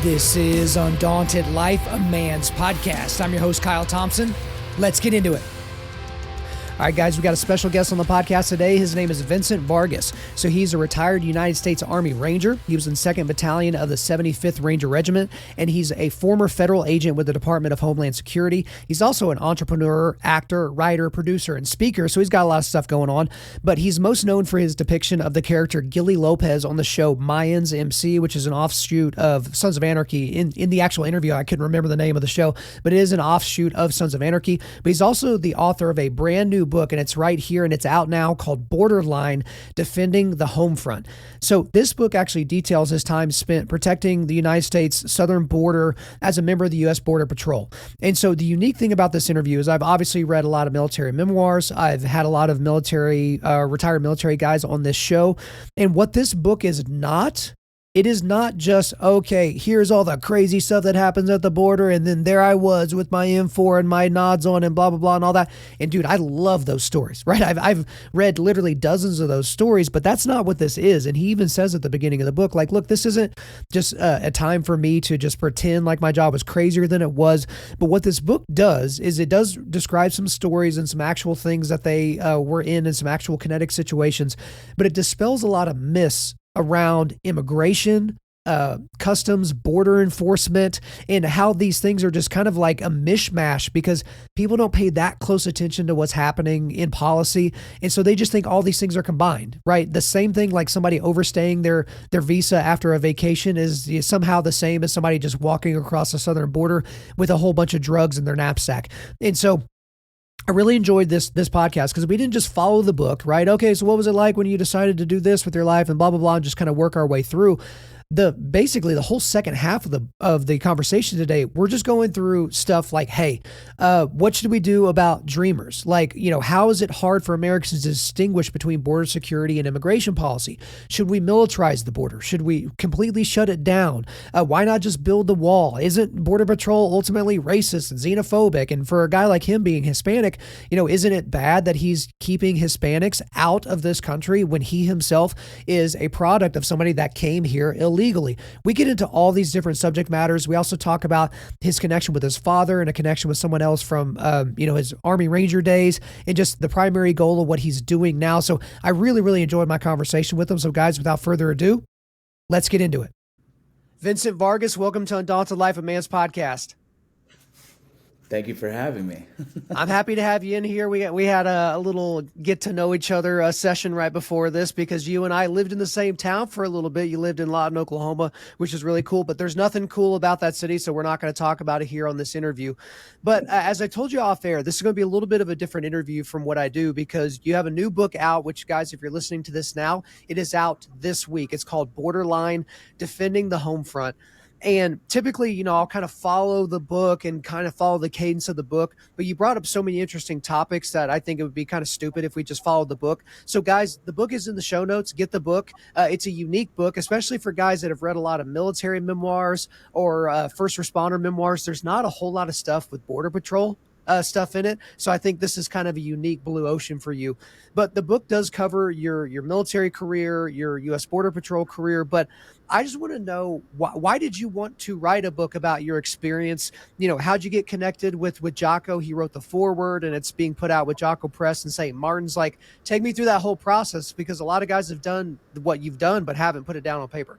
This is Undaunted.Life, a man's podcast. I'm your host, Kyle Thompson. Let's get into it. All right, guys, we got a special guest on the podcast today. His name is Vincent Vargas. So he's a retired United States Army Ranger. He was in 2nd Battalion of the 75th Ranger Regiment, and he's a former federal agent with the Department of Homeland Security. He's also an entrepreneur, actor, writer, producer, and speaker, so he's got a lot of stuff going on. But he's most known for his depiction of the character Gilly Lopez on the show Mayans M.C., which is an offshoot of Sons of Anarchy. In the actual interview, I couldn't remember the name of the show, but it is an offshoot of Sons of Anarchy. But he's also the author of a brand new book, and it's right here and it's out now, called Borderline: Defending the Home Front. So this book actually details his time spent protecting the United States southern border as a member of the U.S. Border Patrol. And so the unique thing about this interview is I've obviously read a lot of military memoirs. I've had a lot of retired military guys on this show. And what this book is not, it is not just, okay, here's all the crazy stuff that happens at the border, and then there I was with my M4 and my nods on and blah, blah, blah, and all that. And dude, I love those stories, right? I've read literally dozens of those stories, but that's not what this is. And he even says at the beginning of the book, like, look, this isn't just a time for me to just pretend like my job was crazier than it was. But what this book does is it does describe some stories and some actual things that they were in and some actual kinetic situations, but it dispels a lot of myths around immigration, customs, border enforcement, and how these things are just kind of like a mishmash because people don't pay that close attention to what's happening in policy. And so they just think all these things are combined, right? The same thing like somebody overstaying their visa after a vacation is somehow the same as somebody just walking across the southern border with a whole bunch of drugs in their knapsack. And so I really enjoyed this podcast because we didn't just follow the book, right? Okay, so what was it like when you decided to do this with your life and blah, blah, blah, and just kind of work our way through. Basically the whole second half of the conversation today, we're just going through stuff like, hey, what should we do about dreamers? Like, how is it hard for Americans to distinguish between border security and immigration policy? Should we militarize the border? Should we completely shut it down? Why not just build the wall? Isn't Border Patrol ultimately racist and xenophobic? And for a guy like him being Hispanic, isn't it bad that he's keeping Hispanics out of this country when he himself is a product of somebody that came here illegally? We get into all these different subject matters. We also talk about his connection with his father and a connection with someone else from, his Army Ranger days and just the primary goal of what he's doing now. So I really, really enjoyed my conversation with him. So guys, without further ado, let's get into it. Vincent Vargas, welcome to Undaunted.Life, a man's podcast. Thank you for having me. I'm happy to have you in here. We had a little get to know each other session right before this because you and I lived in the same town for a little bit. You lived in Lawton, Oklahoma, which is really cool, but there's nothing cool about that city, so we're not going to talk about it here on this interview. But as I told you off air, this is going to be a little bit of a different interview from what I do because you have a new book out, which, guys, if you're listening to this now, it is out this week. It's called Borderline: Defending the Home Front. And typically, I'll kind of follow the book and kind of follow the cadence of the book. But you brought up so many interesting topics that I think it would be kind of stupid if we just followed the book. So, guys, the book is in the show notes. Get the book. It's a unique book, especially for guys that have read a lot of military memoirs or first responder memoirs. There's not a whole lot of stuff with Border Patrol stuff in it. So I think this is kind of a unique blue ocean for you. But the book does cover your military career, your U.S. Border Patrol career. But I just want to know, why did you want to write a book about your experience? How'd you get connected with Jocko? He wrote the foreword and it's being put out with Jocko Press in St. Martin's. Like, take me through that whole process because a lot of guys have done what you've done, but haven't put it down on paper.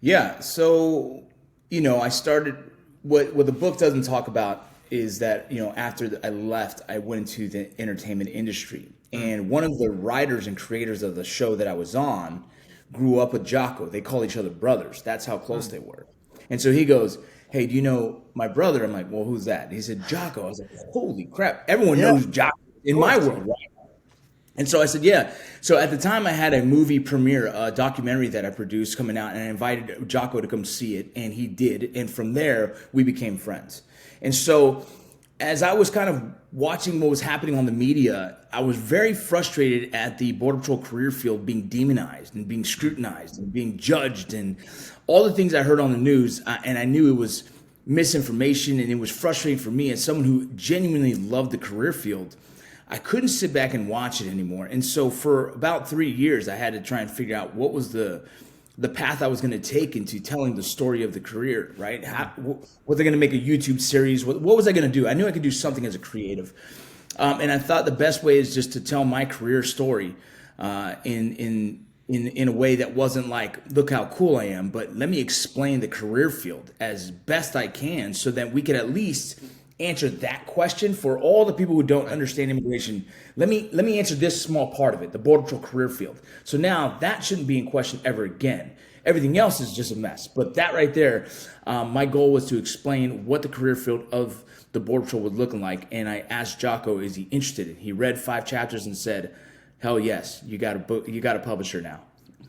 Yeah. So, I started what the book doesn't talk about is that, after I left, I went into the entertainment industry. And one of the writers and creators of the show that I was on grew up with Jocko. They call each other brothers. That's how close they were. And so he goes, hey, do you know my brother? I'm like, well, who's that? And he said, Jocko. I was like, holy crap. Everyone knows Jocko in my world, right? And so I said, yeah. So at the time I had a movie premiere, a documentary that I produced coming out, and I invited Jocko to come see it, and he did. And from there, we became friends. And so as I was kind of watching what was happening on the media, I was very frustrated at the Border Patrol career field being demonized and being scrutinized and being judged and all the things I heard on the news. And I knew it was misinformation, and it was frustrating for me as someone who genuinely loved the career field. I couldn't sit back and watch it anymore. And so for about 3 years, I had to try and figure out what was the the path I was going to take into telling the story of the career, right? Was I going to make a YouTube series? What was I going to do? I knew I could do something as a creative. And I thought the best way is just to tell my career story in a way that wasn't like, look how cool I am, but let me explain the career field as best I can so that we could at least answer that question for all the people who don't understand immigration. Let me answer this small part of it, the Border Patrol career field. So now that shouldn't be in question ever again. Everything else is just a mess. But that right there, my goal was to explain what the career field of the Border Patrol was looking like. And I asked Jocko, is he interested? He read 5 chapters and said, hell yes, you got a book, you got a publisher now.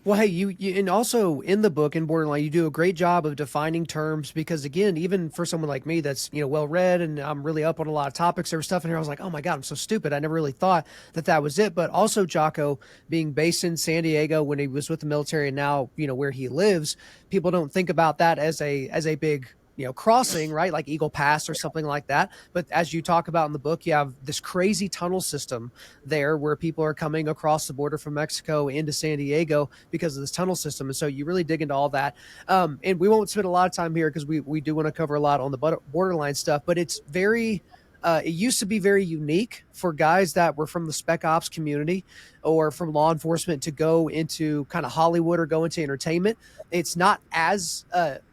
Well, hey, you and also in the book in Borderline, you do a great job of defining terms because, again, even for someone like me that's well read and I'm really up on a lot of topics, there was stuff in here I was like, oh my God, I'm so stupid. I never really thought that was it. But also Jocko being based in San Diego when he was with the military and now where he lives, people don't think about that as a big crossing, right? Like Eagle Pass or something like that. But as you talk about in the book, you have this crazy tunnel system there where people are coming across the border from Mexico into San Diego because of this tunnel system. And so you really dig into all that. And we won't spend a lot of time here because we do want to cover a lot on the borderline stuff, but it's very, it used to be very unique for guys that were from the spec ops community or from law enforcement to go into kind of Hollywood or go into entertainment. It's not as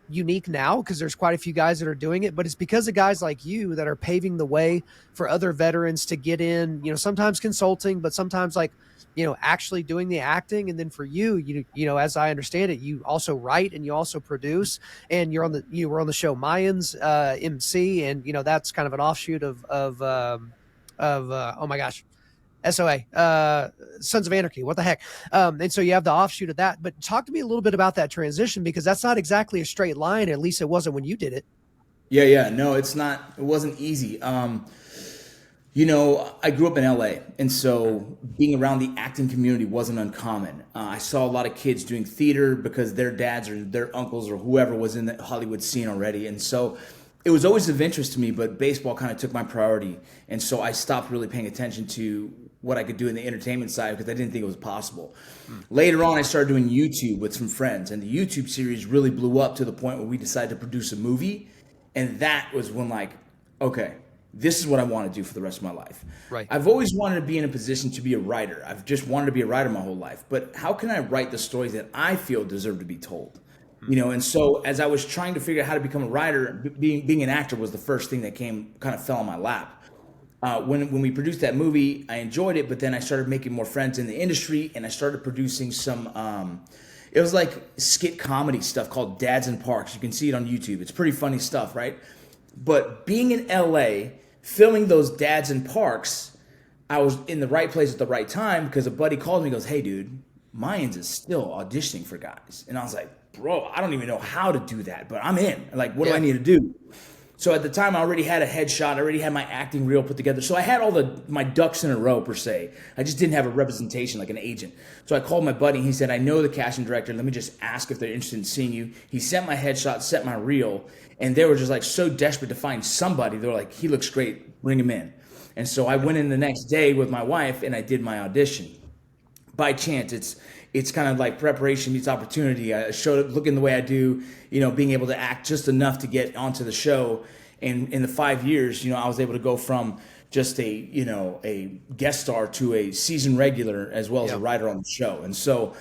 unique now because there's quite a few guys that are doing it, but it's because of guys like you that are paving the way for other veterans to get in, sometimes consulting, but sometimes like, actually doing the acting. And then for you, as I understand it, you also write and you also produce, and you were on the show Mayans M.C. and that's kind of an offshoot of oh my gosh, SOA, Sons of Anarchy. What the heck? And so you have the offshoot of that. But talk to me a little bit about that transition because that's not exactly a straight line. At least it wasn't when you did it. Yeah. No, it's not. It wasn't easy. I grew up in LA, and so being around the acting community wasn't uncommon. I saw a lot of kids doing theater because their dads or their uncles or whoever was in the Hollywood scene already. And so it was always of interest to me, but baseball kind of took my priority. And so I stopped really paying attention to what I could do in the entertainment side because I didn't think it was possible. Later on, I started doing YouTube with some friends, and the YouTube series really blew up to the point where we decided to produce a movie. And that was when okay, this is what I want to do for the rest of my life. Right. I've always wanted to be in a position to be a writer. I've just wanted to be a writer my whole life. But how can I write the stories that I feel deserve to be told? And so as I was trying to figure out how to become a writer, being an actor was the first thing that fell on my lap. When we produced that movie, I enjoyed it, but then I started making more friends in the industry, and I started producing some, it was like skit comedy stuff called Dads in Parks. You can see it on YouTube. It's pretty funny stuff, right? But being in LA, filming those Dads in Parks, I was in the right place at the right time because a buddy called me and goes, hey, dude, Mayans is still auditioning for guys. And I was like, bro, I don't even know how to do that, but I'm in. Like, what do I need to do? So at the time, I already had a headshot. I already had my acting reel put together. So I had all my ducks in a row, per se. I just didn't have a representation like an agent. So I called my buddy, and he said, I know the casting director. Let me just ask if they're interested in seeing you. He sent my headshot, sent my reel, and they were just like so desperate to find somebody. They were like, he looks great. Bring him in. And so I went in the next day with my wife, and I did my audition. By chance, it's kind of like preparation meets opportunity. I showed up looking the way I do, being able to act just enough to get onto the show. And in the 5 years, I was able to go from just a guest star to a season regular as well as a writer on the show. And so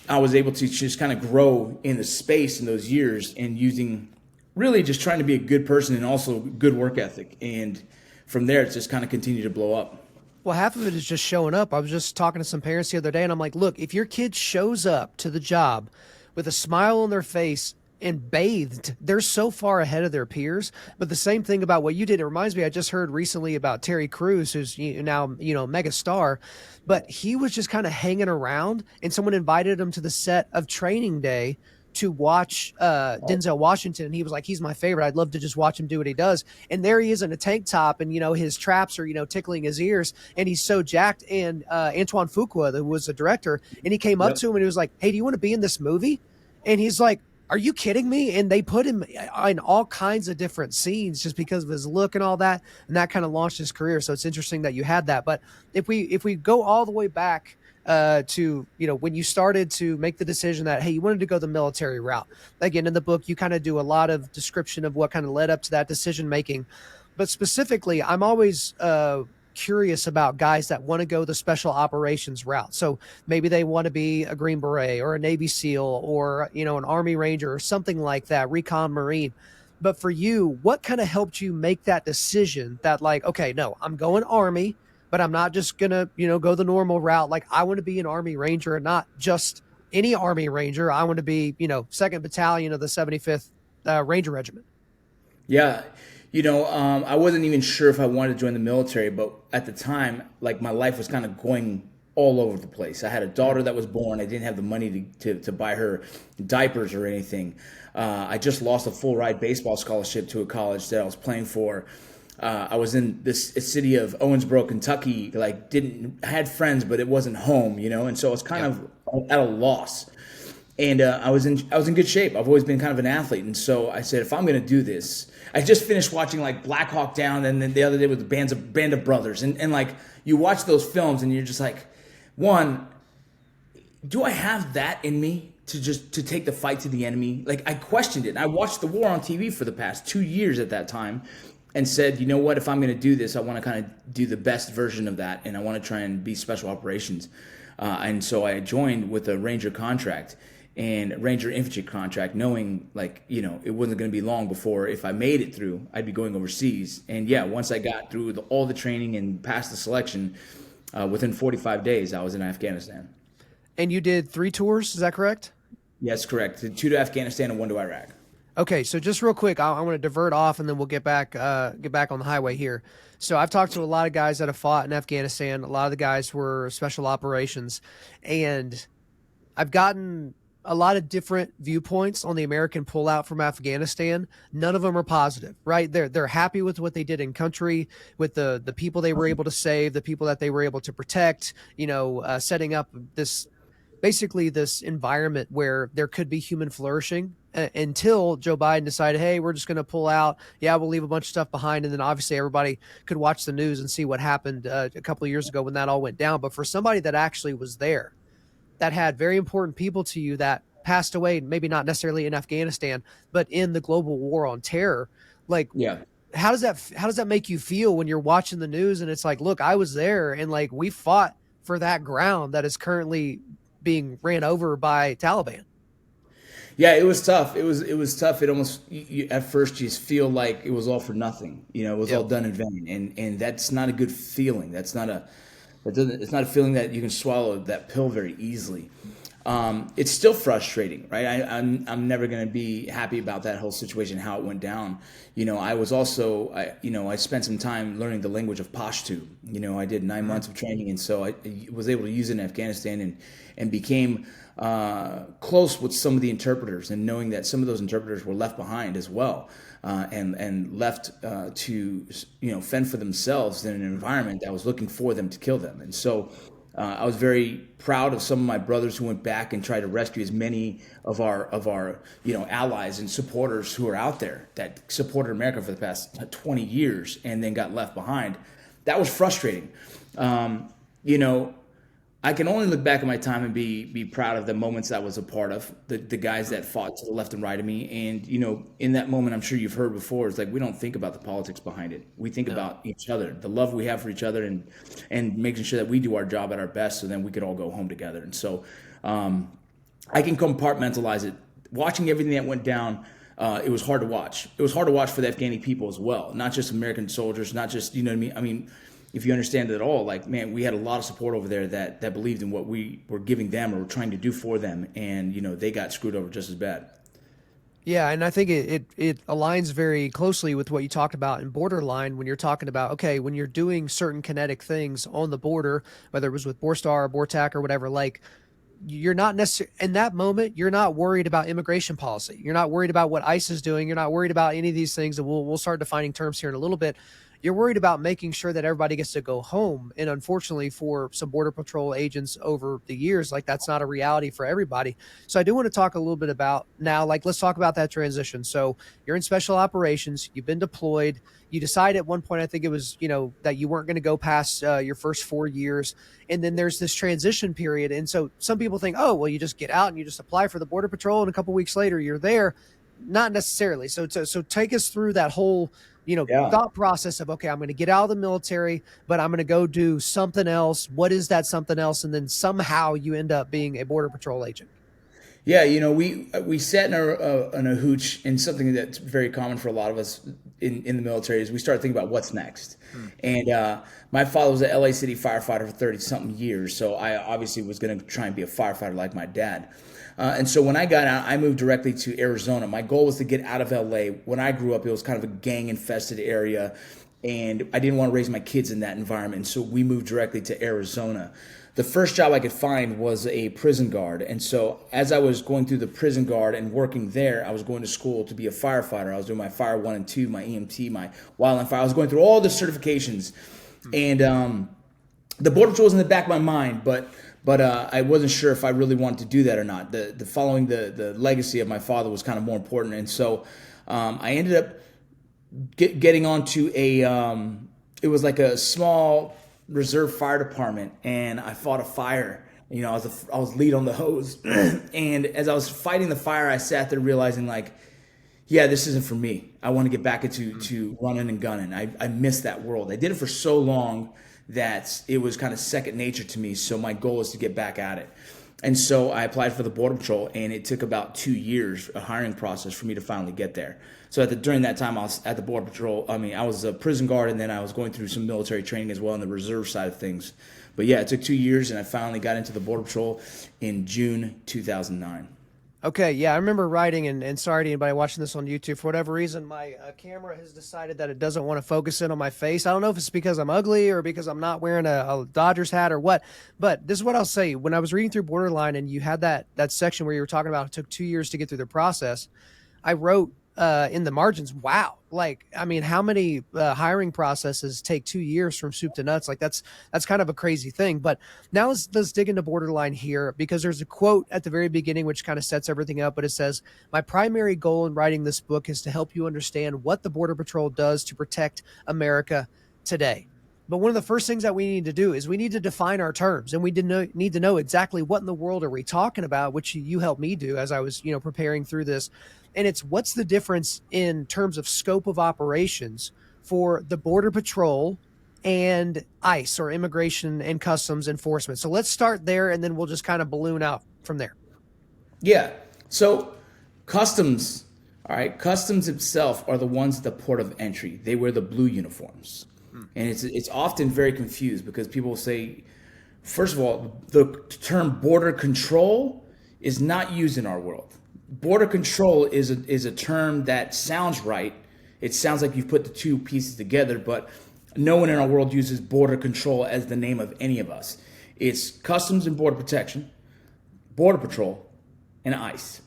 I was able to just kind of grow in the space in those years and really just trying to be a good person and also good work ethic. And from there, it's just kind of continued to blow up. Well, half of it is just showing up. I was just talking to some parents the other day, and I'm like, look, if your kid shows up to the job with a smile on their face and bathed, they're so far ahead of their peers. But the same thing about what you did, it reminds me, I just heard recently about Terry Crews, who's now, mega star, but he was just kind of hanging around, and someone invited him to the set of Training Day to watch Denzel Washington, and he was like, he's my favorite. I'd love to just watch him do what he does. And there he is in a tank top, and his traps are tickling his ears, and he's so jacked. And Antoine Fuqua, who was the director, and he came up to him and he was like, hey, do you want to be in this movie? And he's like, are you kidding me? And they put him in all kinds of different scenes just because of his look and all that, and that kind of launched his career. So it's interesting that you had that. But if we go all the way back to, when you started to make the decision that, hey, you wanted to go the military route? Again, in the book, you kind of do a lot of description of what kind of led up to that decision making. But specifically, I'm always curious about guys that want to go the special operations route. So maybe they want to be a Green Beret or a Navy SEAL or, an Army Ranger or something like that, Recon Marine. But for you, what kind of helped you make that decision that, like, okay, no, I'm going Army, but I'm not just going to, go the normal route. Like, I want to be an Army Ranger and not just any Army Ranger. I want to be, 2nd Battalion of the 75th Ranger Regiment. Yeah. I wasn't even sure if I wanted to join the military, but at the time, like, my life was kind of going all over the place. I had a daughter that was born. I didn't have the money to buy her diapers or anything. I just lost a full ride baseball scholarship to a college that I was playing for. I was in this city of Owensboro, Kentucky. Like, I had friends, but it wasn't home, and so I was kind of at a loss. And I was in good shape. I've always been kind of an athlete, and so I said, if I'm going to do this, I just finished watching like Black Hawk Down, and then the other day with the Band of Brothers, and like, you watch those films, and you're just like, one, do I have that in me to take the fight to the enemy? Like, I questioned it. I watched the war on TV for the past 2 years at that time, and said, you know what, if I'm going to do this, I want to kind of do the best version of that, and I want to try and be special operations. And so I joined with a Ranger contract and Ranger infantry contract, knowing, like, it wasn't going to be long before, if I made it through, I'd be going overseas. And yeah, once I got through all the training and passed the selection, within 45 days, I was in Afghanistan. And you did 3 tours, is that correct? Yes, correct. 2 to Afghanistan and 1 to Iraq. Okay, so just real quick, I want to divert off, and then we'll get back on the highway here. So I've talked to a lot of guys that have fought in Afghanistan. A lot of the guys were special operations, and I've gotten a lot of different viewpoints on the American pullout from Afghanistan. None of them are positive, right? They're happy with what they did in country, with the people they were able to save, the people that they were able to protect, setting up this environment where there could be human flourishing, until Joe Biden decided, hey, we're just going to pull out. Yeah, we'll leave a bunch of stuff behind. And then obviously everybody could watch the news and see what happened a couple of years ago when that all went down. But for somebody that actually was there, that had very important people to you that passed away, maybe not necessarily in Afghanistan, but in the global war on terror. Like, yeah, how does that make you feel when you're watching the news and it's like, look, I was there, and like, we fought for that ground that is currently being ran over by Taliban? Yeah, it was tough. It was tough. It almost, at first you just feel like it was all for nothing. It was all done in vain, and that's not a good feeling. It's not a feeling that you can swallow that pill very easily. It's still frustrating, right? I'm never going to be happy about that whole situation, how it went down. I was also, I spent some time learning the language of Pashto. I did 9 months of training, and so I was able to use it in Afghanistan, and became close with some of the interpreters, and knowing that some of those interpreters were left behind as well, and left to fend for themselves in an environment that was looking for them to kill them. And so I was very proud of some of my brothers who went back and tried to rescue as many of our allies and supporters who are out there that supported America for the past 20 years and then got left behind. That was frustrating. I can only look back at my time and be proud of the moments I was a part of, the guys that fought to the left and right of me. And, in that moment, I'm sure you've heard before, it's like, we don't think about the politics behind it. We think about each other, the love we have for each other, and making sure that we do our job at our best, so then we could all go home together. And so I can compartmentalize it. Watching everything that went down, it was hard to watch. It was hard to watch for the Afghani people as well, not just American soldiers, not just, you know what I mean? I mean, if you understand it at all, like, man, we had a lot of support over there that believed in what we were giving them or were trying to do for them. And, they got screwed over just as bad. Yeah, and I think it aligns very closely with what you talked about in Borderline, when you're talking about, okay, when you're doing certain kinetic things on the border, whether it was with Borstar or Bortac or whatever, like, you're not necessarily in that moment, you're not worried about immigration policy. You're not worried about what ICE is doing. You're not worried about any of these things. And we'll start defining terms here in a little bit. you're worried about making sure that everybody gets to go home. And unfortunately for some Border Patrol agents over the years, like that's not a reality for everybody. So I do want to talk a little bit about now, like, let's talk about that transition. So you're in special operations, you've been deployed. You decide at one point, I think it was, that you weren't going to go past your first 4 years. And then there's this transition period. And so some people think, oh, well, you just get out and you just apply for the Border Patrol, and a couple weeks later you're there. Not necessarily. So take us through that whole, Yeah. thought process of, okay, I'm going to get out of the military, but I'm going to go do something else. What is that something else? And then somehow you end up being a Border Patrol agent. Yeah, we sat in a hooch, and something that's very common for a lot of us in the military is we start thinking about what's next. And my father was a LA City firefighter for 30 something years, so I obviously was going to try and be a firefighter like my dad. And so when I got out, I moved directly to Arizona. My goal was to get out of LA. When I grew up, it was kind of a gang infested area, and I didn't want to raise my kids in that environment. So we moved directly to Arizona. The first job I could find was a prison guard. And so as I was going through the prison guard and working there, I was going to school to be a firefighter. I was doing my Fire 1 and 2, my EMT, my Wildland Fire. I was going through all the certifications. And the Border Patrol was in the back of my mind, but I wasn't sure if I really wanted to do that or not. The following the legacy of my father was kind of more important. And so I ended up getting onto it was like a small reserve fire department, and I fought a fire. I was lead on the hose. And as I was fighting the fire, I sat there realizing, like, yeah, this isn't for me. I want to get back into running and gunning. I miss that world. I did it for so long that it was kind of second nature to me. So my goal is to get back at it. And so I applied for the Border Patrol, and it took about 2 years, a hiring process, for me to finally get there. So during that time, I was at the Border Patrol. I was a prison guard, and then I was going through some military training as well on the reserve side of things. But yeah, it took 2 years, and I finally got into the Border Patrol in June 2009. Okay, yeah, I remember writing, and sorry to anybody watching this on YouTube. For whatever reason, my camera has decided that it doesn't want to focus in on my face. I don't know if it's because I'm ugly or because I'm not wearing a Dodgers hat or what, but this is what I'll say. When I was reading through Borderline and you had that section where you were talking about it took 2 years to get through the process, I wrote in the margins, wow, like, I mean, how many hiring processes take 2 years from soup to nuts? Like that's kind of a crazy thing. But now let's dig into Borderline here, because there's a quote at the very beginning which kind of sets everything up. But it says, my primary goal in writing this book is to help you understand what the Border Patrol does to protect America today. But one of the first things that we need to do is we need to define our terms, and we need to know exactly what in the world are we talking about, which you helped me do as I was, preparing through this. And it's what's the difference in terms of scope of operations for the Border Patrol and ICE, or Immigration and Customs Enforcement. So let's start there, and then we'll just kind of balloon out from there. Yeah. So customs, all right, customs itself are the ones at the port of entry. They wear the blue uniforms. And it's often very confused because people say, first of all, the term border control is not used in our world. Border control is a term that sounds right. It sounds like you've put the two pieces together, but no one in our world uses border control as the name of any of us. It's Customs and Border Protection, Border Patrol, and ICE.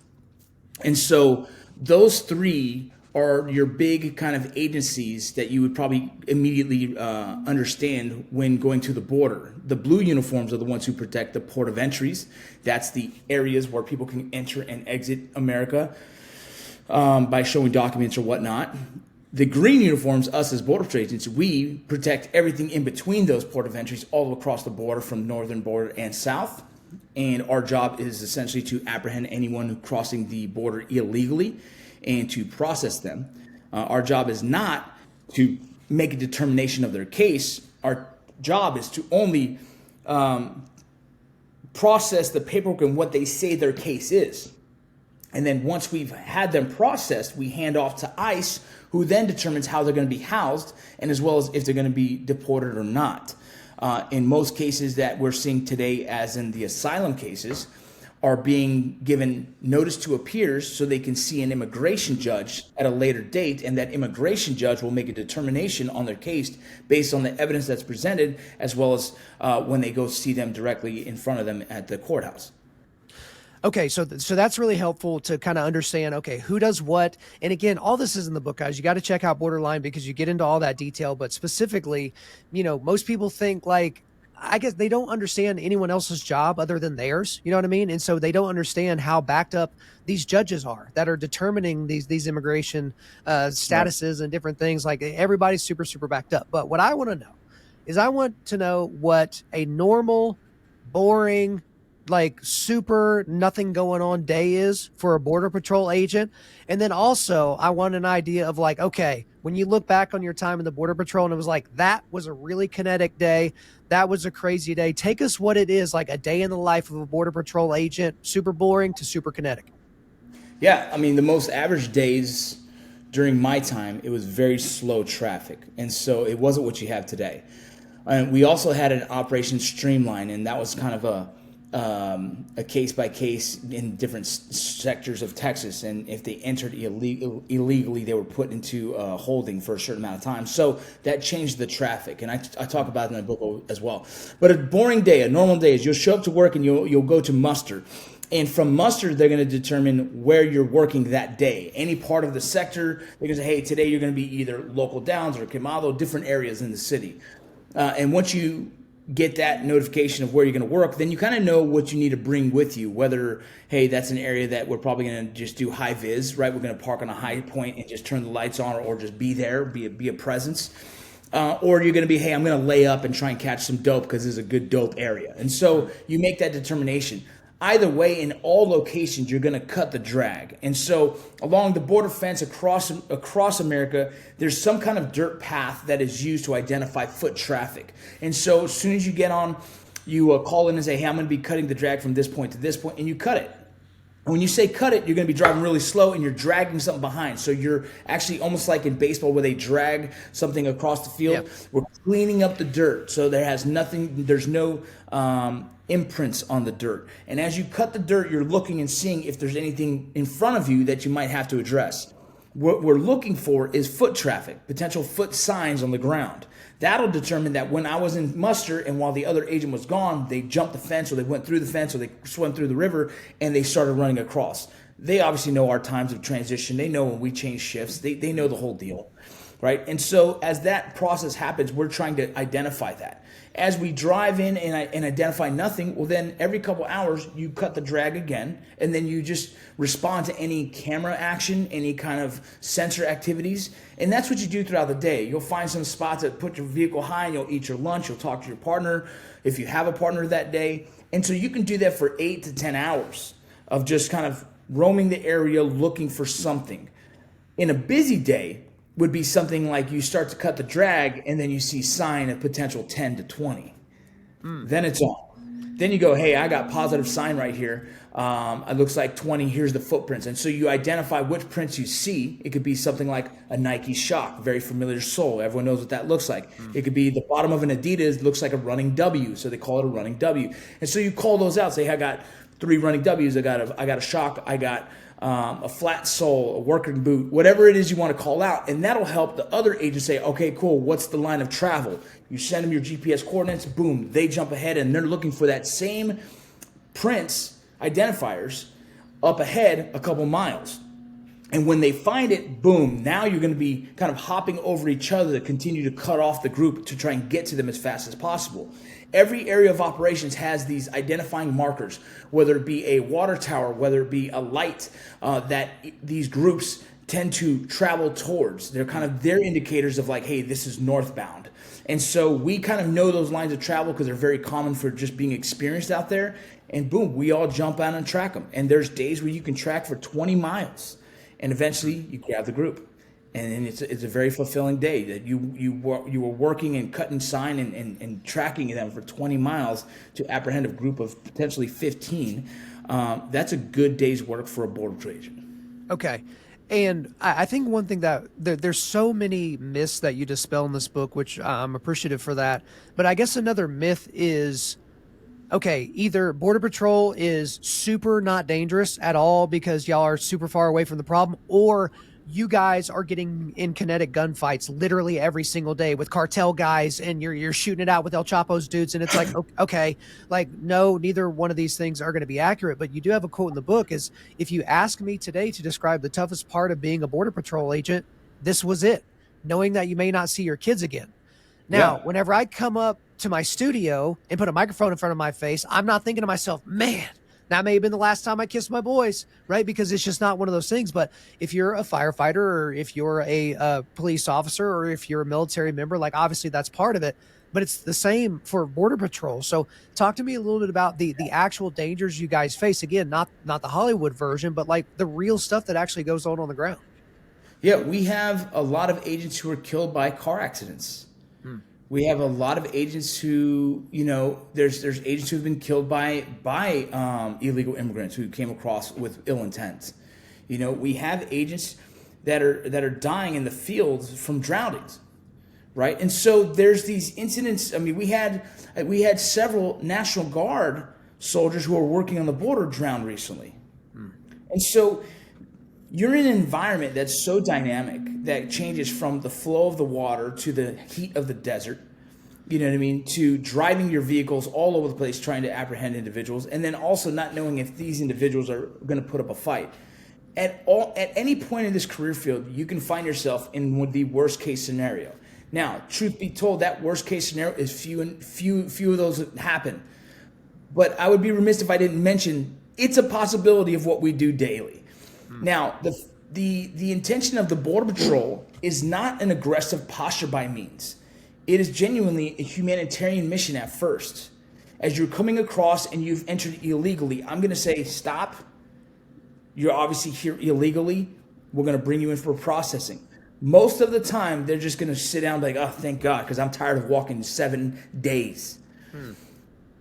And so those three are your big kind of agencies that you would probably immediately understand when going to the border. The blue uniforms are the ones who protect the port of entries. That's the areas where people can enter and exit America by showing documents or whatnot. The green uniforms, us as Border Patrol agents, we protect everything in between those port of entries all across the border, from northern border and south. And our job is essentially to apprehend anyone crossing the border illegally and to process them. Our job is not to make a determination of their case. Our job is to only process the paperwork and what they say their case is. And then once we've had them processed, we hand off to ICE, who then determines how they're going to be housed, and as well as if they're going to be deported or not. In most cases that we're seeing today, as in the asylum cases, are being given notice to appears so they can see an immigration judge at a later date, and that immigration judge will make a determination on their case based on the evidence that's presented, as well as when they go see them directly in front of them at the courthouse. Okay, so that's really helpful to kind of understand, okay, who does what. And again, all this is in the book, guys. You got to check out Borderline because you get into all that detail. But specifically, most people think like, I guess they don't understand anyone else's job other than theirs. You know what I mean? And so they don't understand how backed up these judges are that are determining these immigration Right. statuses and different things. Like everybody's super, super backed up. But what I want to know is I want to know what a normal, boring, like super nothing going on day is for a border patrol agent. And then also I want an idea of like, okay, when you look back on your time in the border patrol and it was like, that was a really kinetic day. That was a crazy day. Take us what it is like a day in the life of a border patrol agent, super boring to super kinetic. Yeah, I mean, the most average days during my time, it was very slow traffic. And so it wasn't what you have today. And we also had an Operation Streamline, and that was kind of a case by case in different sectors of Texas. And if they entered illegally, they were put into holding for a certain amount of time. So that changed the traffic. And I talk about it in the book as well. But a boring day, a normal day is you'll show up to work and you'll go to muster. And from muster, they're going to determine where you're working that day. Any part of the sector, they're going to say, hey, today you're going to be either local downs or Quemado, different areas in the city. And once you get that notification of where you're going to work, then you kind of know what you need to bring with you. Whether, hey, that's an area that we're probably going to just do high vis, right? We're going to park on a high point and just turn the lights on, or just be there, be a presence. Or you're going to be, hey, I'm going to lay up and try and catch some dope because this is a good dope area. And so you make that determination. Either way, in all locations, you're going to cut the drag. And so along the border fence across America, there's some kind of dirt path that is used to identify foot traffic. And so as soon as you get on, you call in and say, hey, I'm going to be cutting the drag from this point to this point, and you cut it. And when you say cut it, you're going to be driving really slow and you're dragging something behind. So you're actually almost like in baseball where they drag something across the field. Yep. We're cleaning up the dirt. So there's no imprints on the dirt. And as you cut the dirt, you're looking and seeing if there's anything in front of you that you might have to address. What we're looking for is foot traffic, potential foot signs on the ground. That'll determine that when I was in muster and while the other agent was gone, they jumped the fence or they went through the fence or they swam through the river and they started running across. They obviously know our times of transition. They know when we change shifts. They know the whole deal, right? And so as that process happens, we're trying to identify that. As we drive in and identify nothing, well, then every couple hours you cut the drag again, and then you just respond to any camera action, any kind of sensor activities, and that's what you do throughout the day. You'll find some spots that put your vehicle high, and you'll eat your lunch, you'll talk to your partner, if you have a partner that day, and so you can do that for 8 to 10 hours of just kind of roaming the area looking for something. In a busy day, would be something like you start to cut the drag and then you see sign of potential 10 to 20. Then it's on. Then you go, hey, I got positive sign right here. It looks like 20. Here's the footprints. And so you identify which prints you see. It could be something like a Nike Shock, very familiar sole. Everyone knows what that looks like. It could be the bottom of an Adidas, looks like a running W. So they call it a running W. And so you call those out. Say, hey, I got 3 running Ws. I got a Shock. I got a flat sole, a working boot, whatever it is you want to call out. And that'll help the other agent say, okay, cool, what's the line of travel? You send them your GPS coordinates, boom, they jump ahead and they're looking for that same prints, identifiers, up ahead a couple miles. And when they find it, boom, now you're going to be kind of hopping over each other to continue to cut off the group to try and get to them as fast as possible. Every area of operations has these identifying markers, whether it be a water tower, whether it be a light that these groups tend to travel towards. They're kind of their indicators of like, hey, this is northbound. And so we kind of know those lines of travel because they're very common for just being experienced out there. And boom, we all jump out and track them. And there's days where you can track for 20 miles. And eventually you grab the group. And then it's a very fulfilling day that you were working and cutting sign and tracking them for 20 miles to apprehend a group of potentially 15. That's a good day's work for a border patrol agent. Okay. And I think one thing that there's so many myths that you dispel in this book, which I'm appreciative for that. But I guess another myth is, okay, either Border Patrol is super not dangerous at all because y'all are super far away from the problem, or you guys are getting in kinetic gunfights literally every single day with cartel guys, and you're shooting it out with El Chapo's dudes, and it's like, okay, like, no, neither one of these things are going to be accurate. But you do have a quote in the book is, if you ask me today to describe the toughest part of being a Border Patrol agent, this was it, knowing that you may not see your kids again. Now, whenever I come up to my studio and put a microphone in front of my face, I'm not thinking to myself, man, that may have been the last time I kissed my boys, right? Because it's just not one of those things. But if you're a firefighter, or if you're a police officer, or if you're a military member, like, obviously that's part of it. But it's the same for Border Patrol. So talk to me a little bit about the actual dangers you guys face. Again, not the Hollywood version, but like the real stuff that actually goes on the ground. Yeah, we have a lot of agents who are killed by car accidents. We have a lot of agents who, there's agents who've been killed by illegal immigrants who came across with ill intent. We have agents that are dying in the fields from drownings, right? And so there's these incidents. I mean, we had several National Guard soldiers who are working on the border drown recently, and so you're in an environment that's so dynamic that changes from the flow of the water to the heat of the desert, you know what I mean, to driving your vehicles all over the place trying to apprehend individuals, and then also not knowing if these individuals are going to put up a fight. At any point in this career field, you can find yourself in the worst case scenario. Now, truth be told, that worst case scenario is few of those that happen. But I would be remiss if I didn't mention it's a possibility of what we do daily. Now, the intention of the Border Patrol is not an aggressive posture by means. It is genuinely a humanitarian mission at first. As you're coming across and you've entered illegally, I'm going to say, stop. You're obviously here illegally. We're going to bring you in for processing. Most of the time, they're just going to sit down like, oh, thank God, because I'm tired of walking 7 days.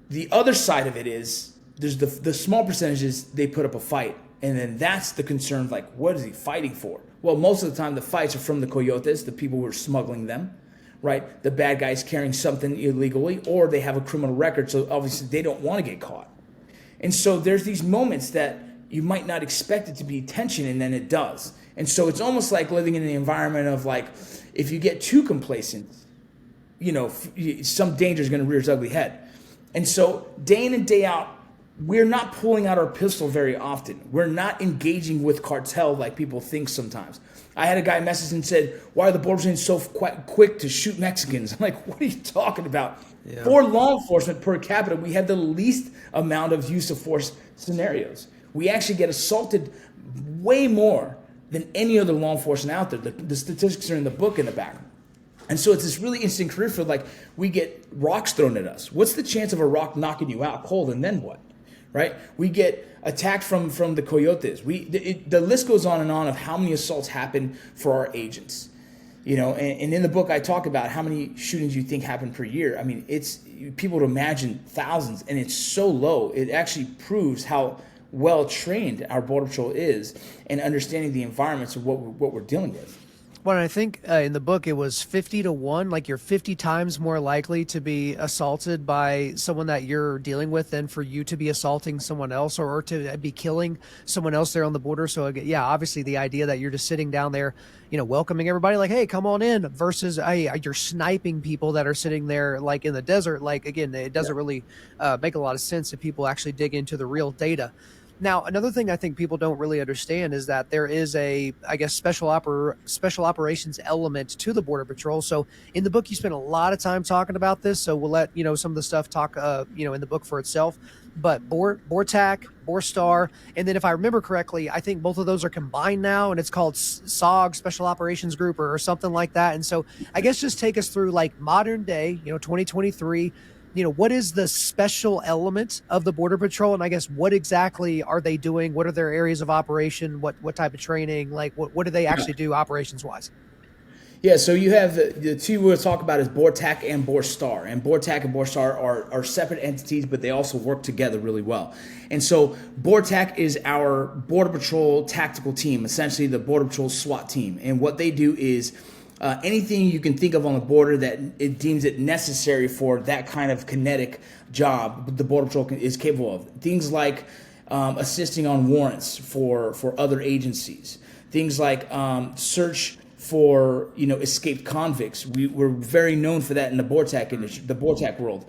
The other side of it is there's the small percentages, they put up a fight. And then that's the concern, like, what is he fighting for? Well, most of the time, the fights are from the coyotes, the people who are smuggling them, right? The bad guys carrying something illegally, or they have a criminal record, so obviously they don't want to get caught. And so there's these moments that you might not expect it to be tension, and then it does. And so it's almost like living in the environment of, like, if you get too complacent, some danger is going to rear its ugly head. And so day in and day out, we're not pulling out our pistol very often. We're not engaging with cartel like people think sometimes. I had a guy message and said, why are the Border Patrol so quick to shoot Mexicans? I'm like, what are you talking about? Yeah. For law enforcement per capita, we have the least amount of use of force scenarios. We actually get assaulted way more than any other law enforcement out there. The statistics are in the book in the back. And so it's this really interesting career field. Like, we get rocks thrown at us. What's the chance of a rock knocking you out cold, and then what? Right? We get attacked from the coyotes. The list goes on and on of how many assaults happen for our agents. And in the book I talk about how many shootings you think happen per year. I mean, it's people would imagine thousands, and it's so low. It actually proves how well trained our Border Patrol is in understanding the environments of what we're dealing with. Well, I think in the book it was 50 to 1, like you're 50 times more likely to be assaulted by someone that you're dealing with than for you to be assaulting someone else, or to be killing someone else there on the border. So yeah, obviously the idea that you're just sitting down there, welcoming everybody like, hey, come on in, versus you're sniping people that are sitting there like in the desert. Like, again, it doesn't really make a lot of sense if people actually dig into the real data. Now, another thing I think people don't really understand is that there is special operations element to the Border Patrol. So in the book, you spend a lot of time talking about this. So we'll let, some of the stuff talk, in the book for itself. But BORTAC, BORSTAR, and then if I remember correctly, I think both of those are combined now, and it's called SOG, Special Operations Group, or something like that. And so I guess just take us through like modern day, 2023, what is the special element of the Border Patrol? And I guess what exactly are they doing? What are their areas of operation? What type of training? Like, what do they actually do operations wise? Yeah, so you have the two we'll talk about is BORTAC and BORSTAR. And BORTAC and BORSTAR are separate entities, but they also work together really well. And so BORTAC is our Border Patrol tactical team, essentially the Border Patrol SWAT team. And what they do is anything you can think of on the border that it deems it necessary for that kind of kinetic job, the Border Patrol is capable of. Things like assisting on warrants for other agencies. things like search for escaped convicts. We're very known for that in the BORTAC industry, the BORTAC world.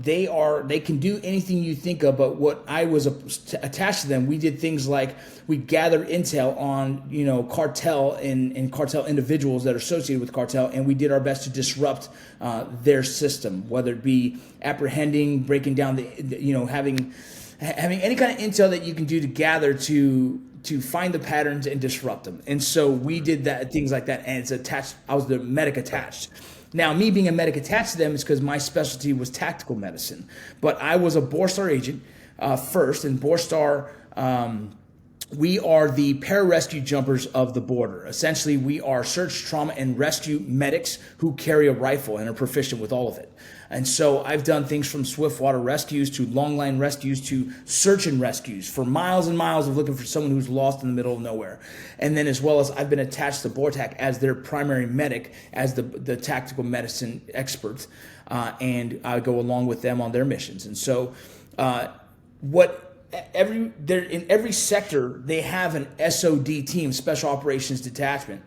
They can do anything you think of, but what I was attached to them, we did things like we gathered intel on cartel and cartel individuals that are associated with cartel, and we did our best to disrupt their system, whether it be apprehending, breaking down having any kind of intel that you can do to gather to find the patterns and disrupt them. And so we did that, things like that, and it's attached. I was the medic attached. Now, me being a medic attached to them is because my specialty was tactical medicine. But I was a BORSTAR agent first, and BORSTAR, we are the pararescue jumpers of the border. Essentially, we are search, trauma, and rescue medics who carry a rifle and are proficient with all of it. And so I've done things from swiftwater rescues to long line rescues to search and rescues for miles and miles of looking for someone who's lost in the middle of nowhere. And then as well as I've been attached to BORTAC as their primary medic, as the tactical medicine expert, and I go along with them on their missions. And so in every sector, they have an SOD team, Special Operations Detachment,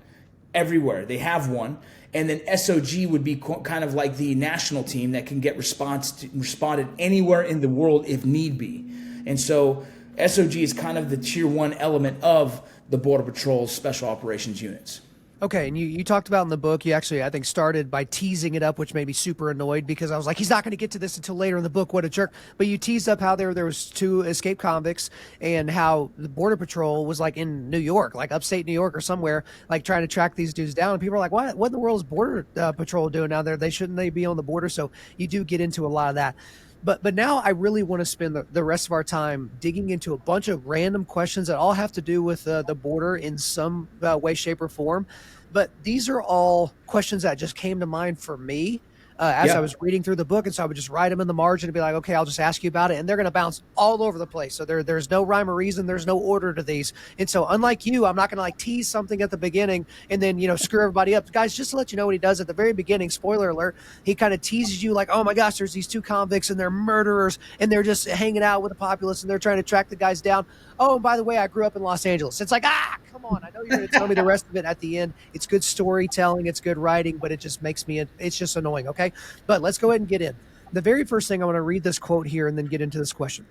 everywhere. They have one. And then SOG would be kind of like the national team that can get responded anywhere in the world if need be. And so SOG is kind of the tier 1 element of the Border Patrol's Special Operations units. Okay, and you talked about in the book, you actually, I think, started by teasing it up, which made me super annoyed because I was like, he's not going to get to this until later in the book, what a jerk. But you teased up how there was 2 escaped convicts and how the Border Patrol was like in New York, like upstate New York or somewhere, like trying to track these dudes down. And people are like, what in the world is Border Patrol doing down there? Shouldn't they be on the border? So you do get into a lot of that. But now I really want to spend the rest of our time digging into a bunch of random questions that all have to do with the border in some way, shape, or form. But these are all questions that just came to mind for me as I was reading through the book. And so I would just write them in the margin and be like, okay, I'll just ask you about it. And they're going to bounce all over the place. So there's no rhyme or reason. There's no order to these. And so unlike you, I'm not going to like tease something at the beginning and then, screw everybody up. Guys, just to let you know what he does at the very beginning, spoiler alert, he kind of teases you like, oh my gosh, there's these 2 convicts and they're murderers and they're just hanging out with the populace and they're trying to track the guys down. Oh, and by the way, I grew up in Los Angeles. It's like, come on. I know you're going to tell me the rest of it at the end. It's good storytelling. It's good writing, but it just makes me, it's just annoying. Okay. But let's go ahead and get in. The very first thing I want to read this quote here and then get into this question.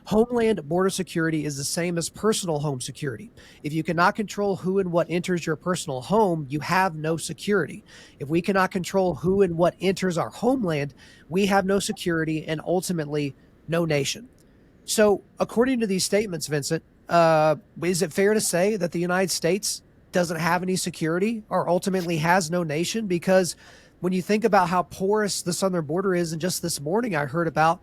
Homeland border security is the same as personal home security. If you cannot control who and what enters your personal home, you have no security. If we cannot control who and what enters our homeland, we have no security and ultimately no nation. So according to these statements, Vincent, is it fair to say that the United States doesn't have any security or ultimately has no nation? Because when you think about how porous the southern border is, and just this morning I heard about,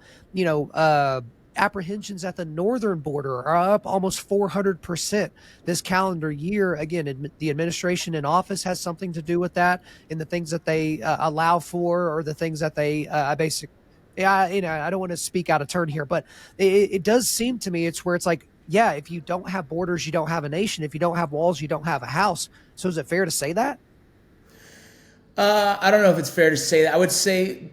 apprehensions at the northern border are up almost 400% this calendar year. Again, the administration in office has something to do with that, and the things that they allow for, or the things that they I don't want to speak out of turn here, but it does seem to me it's where it's like, yeah, if you don't have borders, you don't have a nation. If you don't have walls, you don't have a house. So is it fair to say that? I don't know if it's fair to say that. I would say,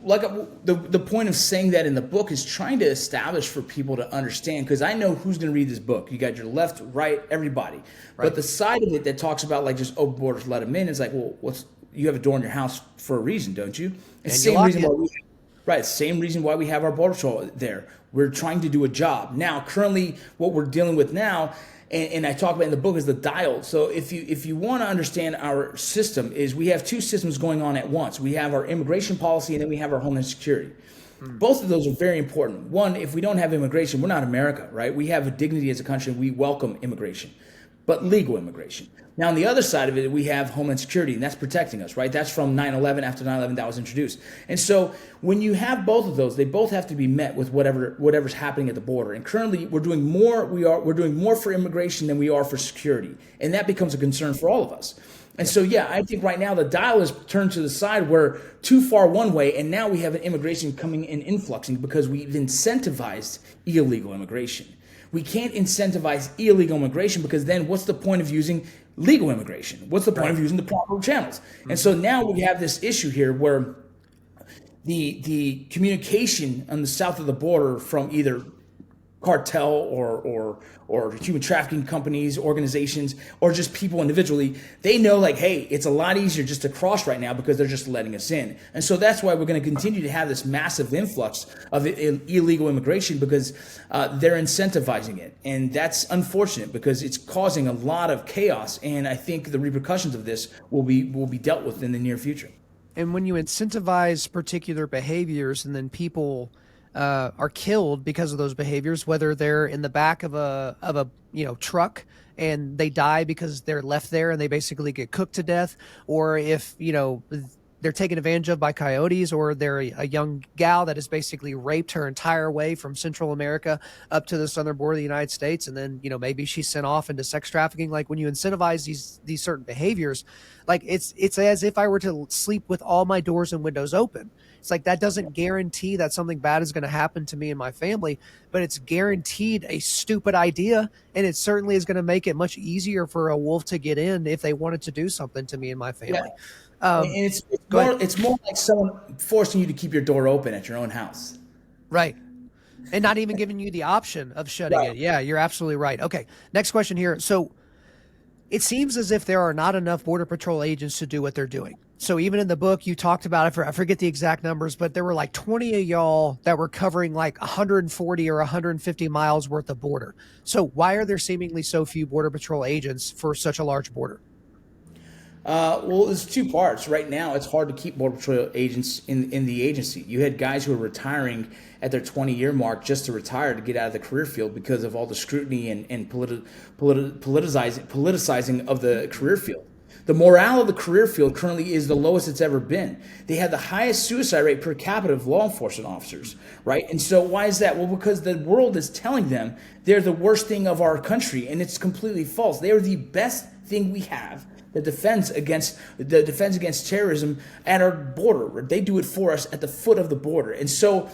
like, the point of saying that in the book is trying to establish for people to understand, because I know who's going to read this book. You got your left, right, everybody. Right. But the side of it that talks about like just open borders, let them in, is like, well, you have a door in your house for a reason, don't you? It's the same reason why same reason why we have our border patrol there. We're trying to do a job. Now, currently, what we're dealing with now, and I talk about in the book, is the dial. So if you want to understand our system, is we have 2 systems going on at once. We have our immigration policy, and then we have our homeland security. Both of those are very important. One, if we don't have immigration, we're not America, right? We have a dignity as a country, and we welcome immigration, but legal immigration. Now, on the other side of it, we have Homeland Security, and that's protecting us, right? That's from 9/11, after 9/11 that was introduced. And so when you have both of those, they both have to be met with whatever's happening at the border. And currently, we're doing more for immigration than we are for security. And that becomes a concern for all of us. And so, I think right now the dial is turned to the side where too far one way, and now we have an immigration coming in influxing because we've incentivized illegal immigration. We can't incentivize illegal immigration, because then what's the point of using legal immigration? What's the point of using the proper channels? And so now we have this issue here where the communication on the south of the border from either cartel or human trafficking companies, organizations, or just people individually, they know like, hey, it's a lot easier just to cross right now because they're just letting us in. And so that's why we're going to continue to have this massive influx of illegal immigration because they're incentivizing it. And that's unfortunate because it's causing a lot of chaos. And I think the repercussions of this will be dealt with in the near future. And when you incentivize particular behaviors and then people are killed because of those behaviors, whether they're in the back of a truck and they die because they're left there and they basically get cooked to death, or if they're taken advantage of by coyotes, or they're a young gal that is basically raped her entire way from Central America up to the southern border of the United States, and then maybe she's sent off into sex trafficking. Like when you incentivize these certain behaviors, like it's as if I were to sleep with all my doors and windows open. It's like that doesn't guarantee that something bad is going to happen to me and my family, but it's guaranteed a stupid idea, and it certainly is going to make it much easier for a wolf to get in if they wanted to do something to me and my family. Yeah. And it's more like someone forcing you to keep your door open at your own house. Right. And not even giving you the option of shutting it. Yeah, you're absolutely right. Okay, next question here. So it seems as if there are not enough Border Patrol agents to do what they're doing. So even in the book, you talked about, I forget the exact numbers, but there were like 20 of y'all that were covering like 140 or 150 miles worth of border. So why are there seemingly so few Border Patrol agents for such a large border? Well, there's two parts. Right now, it's hard to keep Border Patrol agents in the agency. You had guys who were retiring at their 20-year mark just to retire to get out of the career field because of all the scrutiny and politicizing of the career field. The morale of the career field currently is the lowest it's ever been. They have the highest suicide rate per capita of law enforcement officers, right? And so why is that? Well, because the world is telling them they're the worst thing of our country, and it's completely false. They are the best thing we have. The defense against terrorism at our border. They do it for us at the foot of the border. And so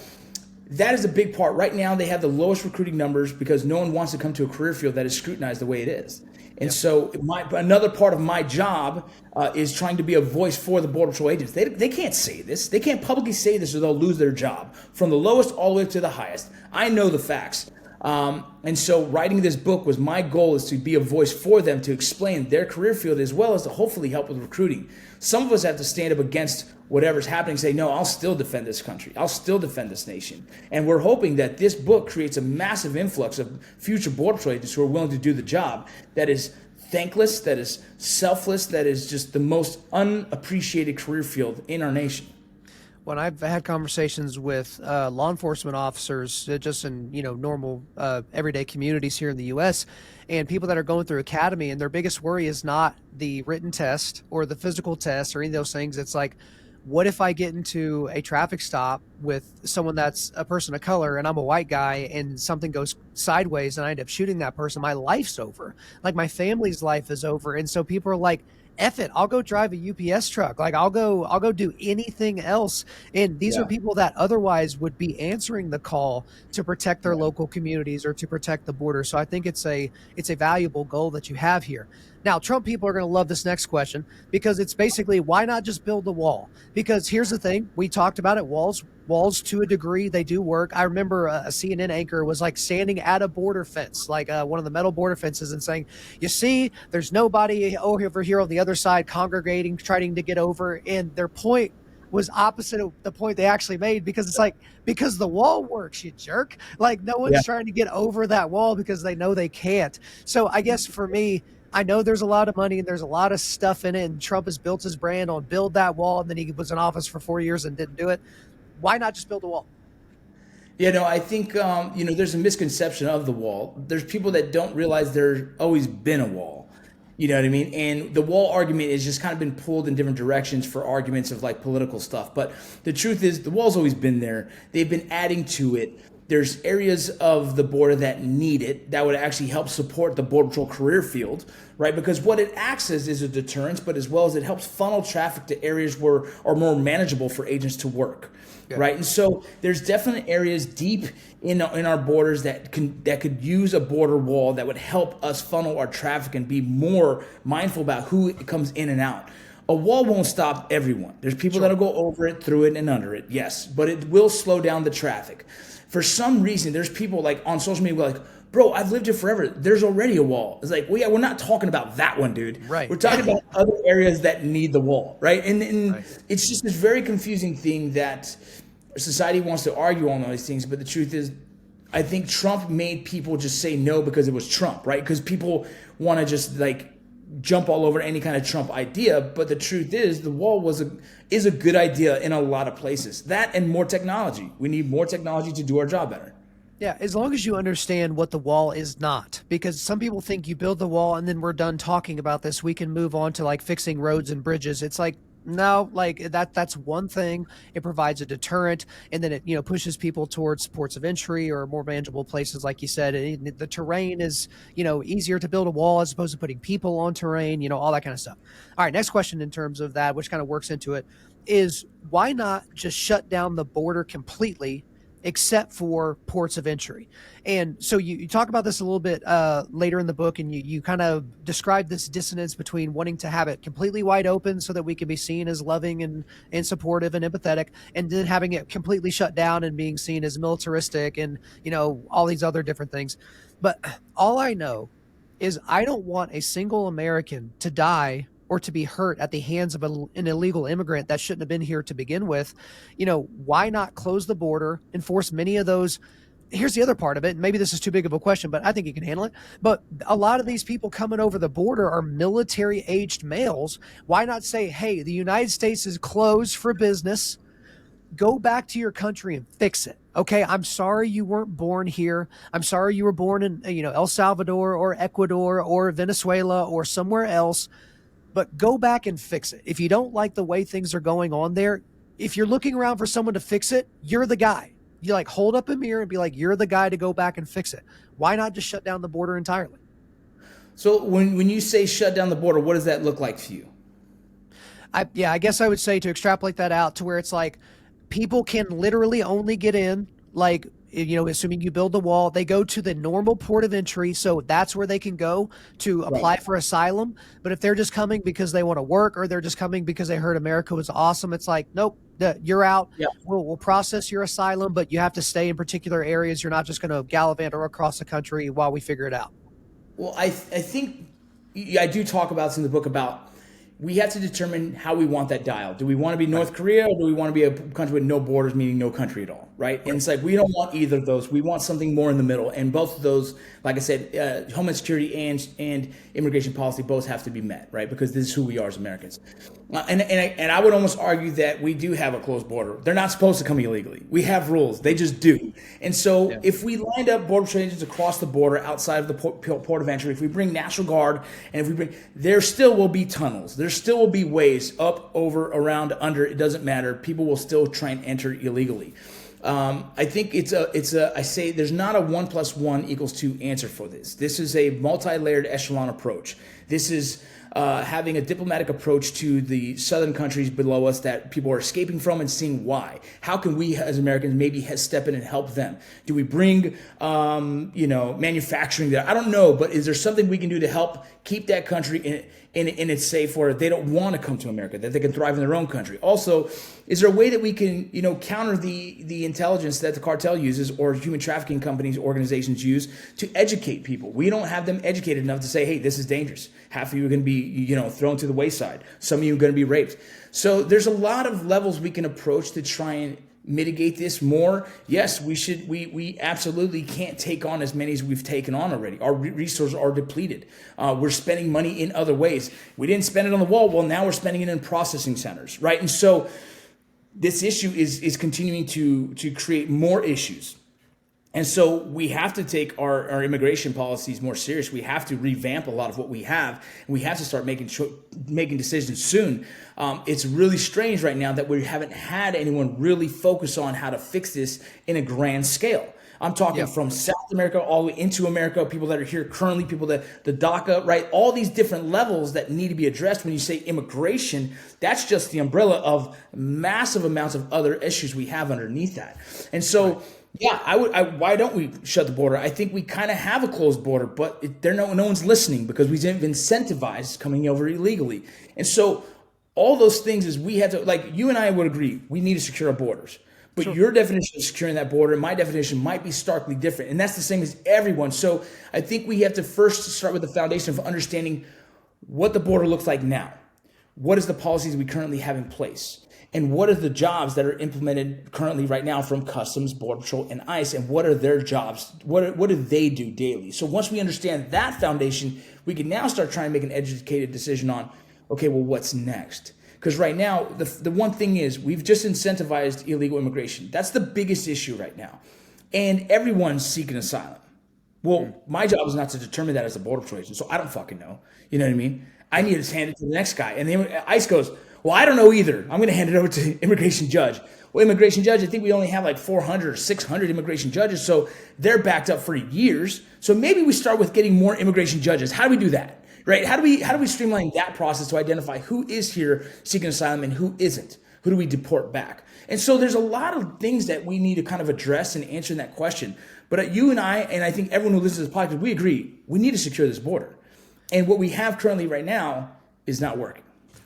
that is a big part. Right now, they have the lowest recruiting numbers because no one wants to come to a career field that is scrutinized the way it is. And so another part of my job is trying to be a voice for the Border Patrol agents. They can't say this. They can't publicly say this or they'll lose their job. From the lowest all the way to the highest. I know the facts. And so writing this book was my goal, is to be a voice for them, to explain their career field as well as to hopefully help with recruiting. Some of us have to stand up against whatever's happening, say, no, I'll still defend this country. I'll still defend this nation. And we're hoping that this book creates a massive influx of future Border Patrol agents who are willing to do the job that is thankless, that is selfless, that is just the most unappreciated career field in our nation. When I've had conversations with law enforcement officers, just in normal everyday communities here in the U.S., and people that are going through academy, and their biggest worry is not the written test or the physical test or any of those things. It's like, what if I get into a traffic stop with someone that's a person of color and I'm a white guy and something goes sideways and I end up shooting that person? My life's over. Like my family's life is over. And so people are like, F it, I'll go drive a UPS truck. Like I'll go do anything else. And these are people that otherwise would be answering the call to protect their local communities or to protect the border. So I think it's a valuable goal that you have here. Now, Trump people are going to love this next question because it's basically, why not just build the wall? Because here's the thing, we talked about it, walls to a degree, they do work. I remember a CNN anchor was like standing at a border fence, like one of the metal border fences, and saying, you see, there's nobody over here on the other side congregating, trying to get over. And their point was opposite of the point they actually made, because it's like, because the wall works, you jerk. Like no one's trying to get over that wall because they know they can't. So I guess for me, I know there's a lot of money and there's a lot of stuff in it, and Trump has built his brand on build that wall, and then he was in office for 4 years and didn't do it. Why not just build a wall? I think, there's a misconception of the wall. There's people that don't realize there's always been a wall. You know what I mean? And the wall argument has just kind of been pulled in different directions for arguments of like political stuff. But the truth is the wall's always been there. They've been adding to it. There's areas of the border that need it, that would actually help support the Border Patrol career field, right? Because what it acts as is a deterrence, but as well as it helps funnel traffic to areas where are more manageable for agents to work, right? And so there's definite areas deep in our borders that could use a border wall that would help us funnel our traffic and be more mindful about who comes in and out. A wall won't stop everyone. There's people that'll go over it, through it, and under it, yes, but it will slow down the traffic. for some reason, there's people like on social media like, bro, I've lived here forever. There's already a wall. It's like, well, yeah, we're not talking about that one, dude. Right. We're talking about other areas that need the wall, right? And Right. it's just this very confusing thing that society wants to argue on all these things. But the truth is, I think Trump made people just say no because it was Trump, right? Because people want to just like jump all over any kind of Trump idea. But the truth is, the wall is a good idea in a lot of places. That and more technology. We need more technology to do our job better. Yeah, as long as you understand what the wall is not, because some people think you build the wall and then we're done talking about this. We can move on to like fixing roads and bridges. It's like, no, like that's one thing. It provides a deterrent, and then it, you know, pushes people towards ports of entry or more manageable places, like you said. The terrain is, you know, easier to build a wall as opposed to putting people on terrain, you know, all that kind of stuff. All right, next question in terms of that, which kind of works into it, is why not just shut down the border completely except for ports of entry? And so you talk about this a little bit later in the book, and you kind of describe this dissonance between wanting to have it completely wide open so that we can be seen as loving and supportive and empathetic, and then having it completely shut down and being seen as militaristic and, you know, all these other different things. But all I know is I don't want a single American to die or to be hurt at the hands of an illegal immigrant that shouldn't have been here to begin with. You know, why not close the border, enforce many of those? Here's the other part of it. Maybe this is too big of a question, but I think you can handle it. But a lot of these people coming over the border are military-aged males. Why not say, hey, the United States is closed for business. Go back to your country and fix it. Okay, I'm sorry you weren't born here. I'm sorry you were born in, you know, El Salvador or Ecuador or Venezuela or somewhere else. But go back and fix it. If you don't like the way things are going on there, if you're looking around for someone to fix it, you're the guy. You like hold up a mirror and be like, you're the guy to go back and fix it. Why not just shut down the border entirely? So when you say shut down the border, what does that look like for you? I guess I would say to extrapolate that out to where it's like people can literally only get in, like, you know, assuming you build the wall, they go to the normal port of entry. So that's where they can go to apply for asylum. But if they're just coming because they want to work, or they're just coming because they heard America was awesome, it's like, nope, you're out. Yeah. We'll process your asylum, but you have to stay in particular areas. You're not just going to gallivant across the country while we figure it out. Well, I think I do talk about this in the book about we have to determine how we want that dial. Do we want to be North Korea, or do we want to be a country with no borders, meaning no country at all, right? And it's like, we don't want either of those. We want something more in the middle. And both of those, like I said, Homeland Security and immigration policy both have to be met, right? Because this is who we are as Americans. And I would almost argue that we do have a closed border. They're not supposed to come illegally. We have rules. They just do. And so if we lined up border patrol agents across the border outside of the port of entry, if we bring National Guard, and if we there still will be tunnels. There still will be ways up, over, around, under. It doesn't matter. People will still try and enter illegally. I think I say there's not a 1 + 1 = 2 answer for this. This is a multi-layered echelon approach. This is having a diplomatic approach to the southern countries below us that people are escaping from, and seeing why. How can we as Americans maybe step in and help them? Do we bring, manufacturing there? I don't know, but is there something we can do to help keep that country in its safe, where they don't want to come to America, that they can thrive in their own country? Also, is there a way that we can, counter the intelligence that the cartel uses, or human trafficking companies, organizations use to educate people? We don't have them educated enough to say, hey, this is dangerous. Half of you are going to be, thrown to the wayside. Some of you are going to be raped. So there's a lot of levels we can approach to try and mitigate this more. Yes, we absolutely can't take on as many as we've taken on already. Our resources are depleted. We're spending money in other ways. We didn't spend it on the wall. Well, now we're spending it in processing centers, right? And so this issue is continuing to create more issues. And so we have to take our immigration policies more serious. We have to revamp a lot of what we have, and we have to start making decisions soon. It's really strange right now that we haven't had anyone really focus on how to fix this in a grand scale. I'm talking from South America all the way into America, people that are here currently, people that the DACA, right? All these different levels that need to be addressed. When you say immigration, that's just the umbrella of massive amounts of other issues we have underneath that. And so, why don't we shut the border? I think we kind of have a closed border, but no one's listening because we've incentivized coming over illegally. And so all those things is we had to, like you and I would agree, we need to secure our borders. But your definition of securing that border and my definition might be starkly different. And that's the same as everyone. So I think we have to first start with the foundation of understanding what the border looks like now. What is the policies we currently have in place? And what are the jobs that are implemented currently right now from Customs, Border Patrol, and ICE? And what are their jobs? What do they do daily? So once we understand that foundation, we can now start trying to make an educated decision on, okay, well, what's next? Because right now, the one thing is we've just incentivized illegal immigration. That's the biggest issue right now. And everyone's seeking asylum. Well, my job is not to determine that as a Border Patrol agent, so I don't fucking know. You know what I mean? I need to hand it to the next guy. And then ICE goes, well, I don't know either. I'm going to hand it over to immigration judge. Well, immigration judge, I think we only have like 400 or 600 immigration judges, so they're backed up for years. So maybe we start with getting more immigration judges. How do we do that? Right? How do we streamline that process to identify who is here seeking asylum and who isn't? Who do we deport back? And so there's a lot of things that we need to kind of address and answer in that question. But you and I think everyone who listens to this podcast, we agree we need to secure this border. And what we have currently right now is not working.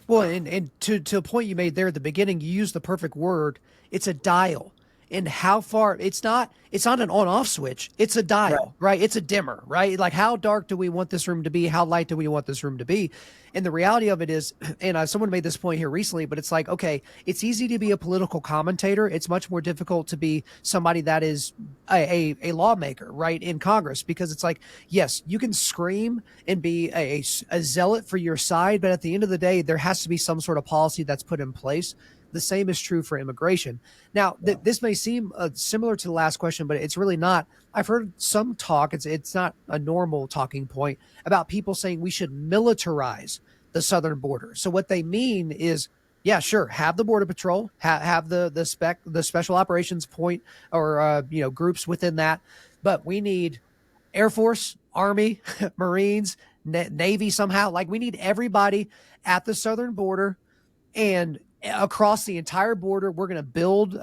Well, and to a point you made there at the beginning, you used the perfect word. It's a dial. And how far it's not an on-off switch. It's a dial, right? It's a dimmer, right? Like, how dark do we want this room to be? How light do we want this room to be? And the reality of it is, and someone made this point here recently, but it's like, okay, it's easy to be a political commentator. It's much more difficult to be somebody that is a lawmaker, right, in Congress, because it's like, yes, you can scream and be a zealot for your side, but at the end of the day, there has to be some sort of policy that's put in place. The same is true for immigration. Now, this may seem similar to the last question, but it's really not. I've heard some talk, it's not a normal talking point, about people saying we should militarize the southern border. So what they mean is, yeah, sure, have the Border Patrol, have the special operations point or groups within that, but we need Air Force, Army, Marines, Navy somehow. Like, we need everybody at the southern border, and across the entire border. We're going to build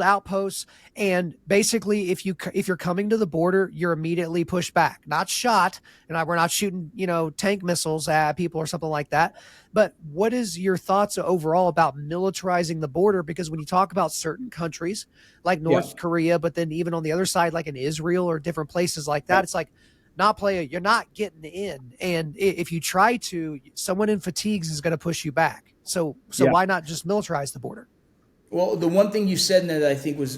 outposts, and basically, if you're coming to the border, you're immediately pushed back, not shot, and we're not shooting tank missiles at people or something like that. But what is your thoughts overall about militarizing the border? Because when you talk about certain countries like North Korea, but then even on the other side, like in Israel or different places like that, it's like, you're not getting in, and if you try to, someone in fatigues is going to push you back. So why not just militarize the border? Well, the one thing you said that I think was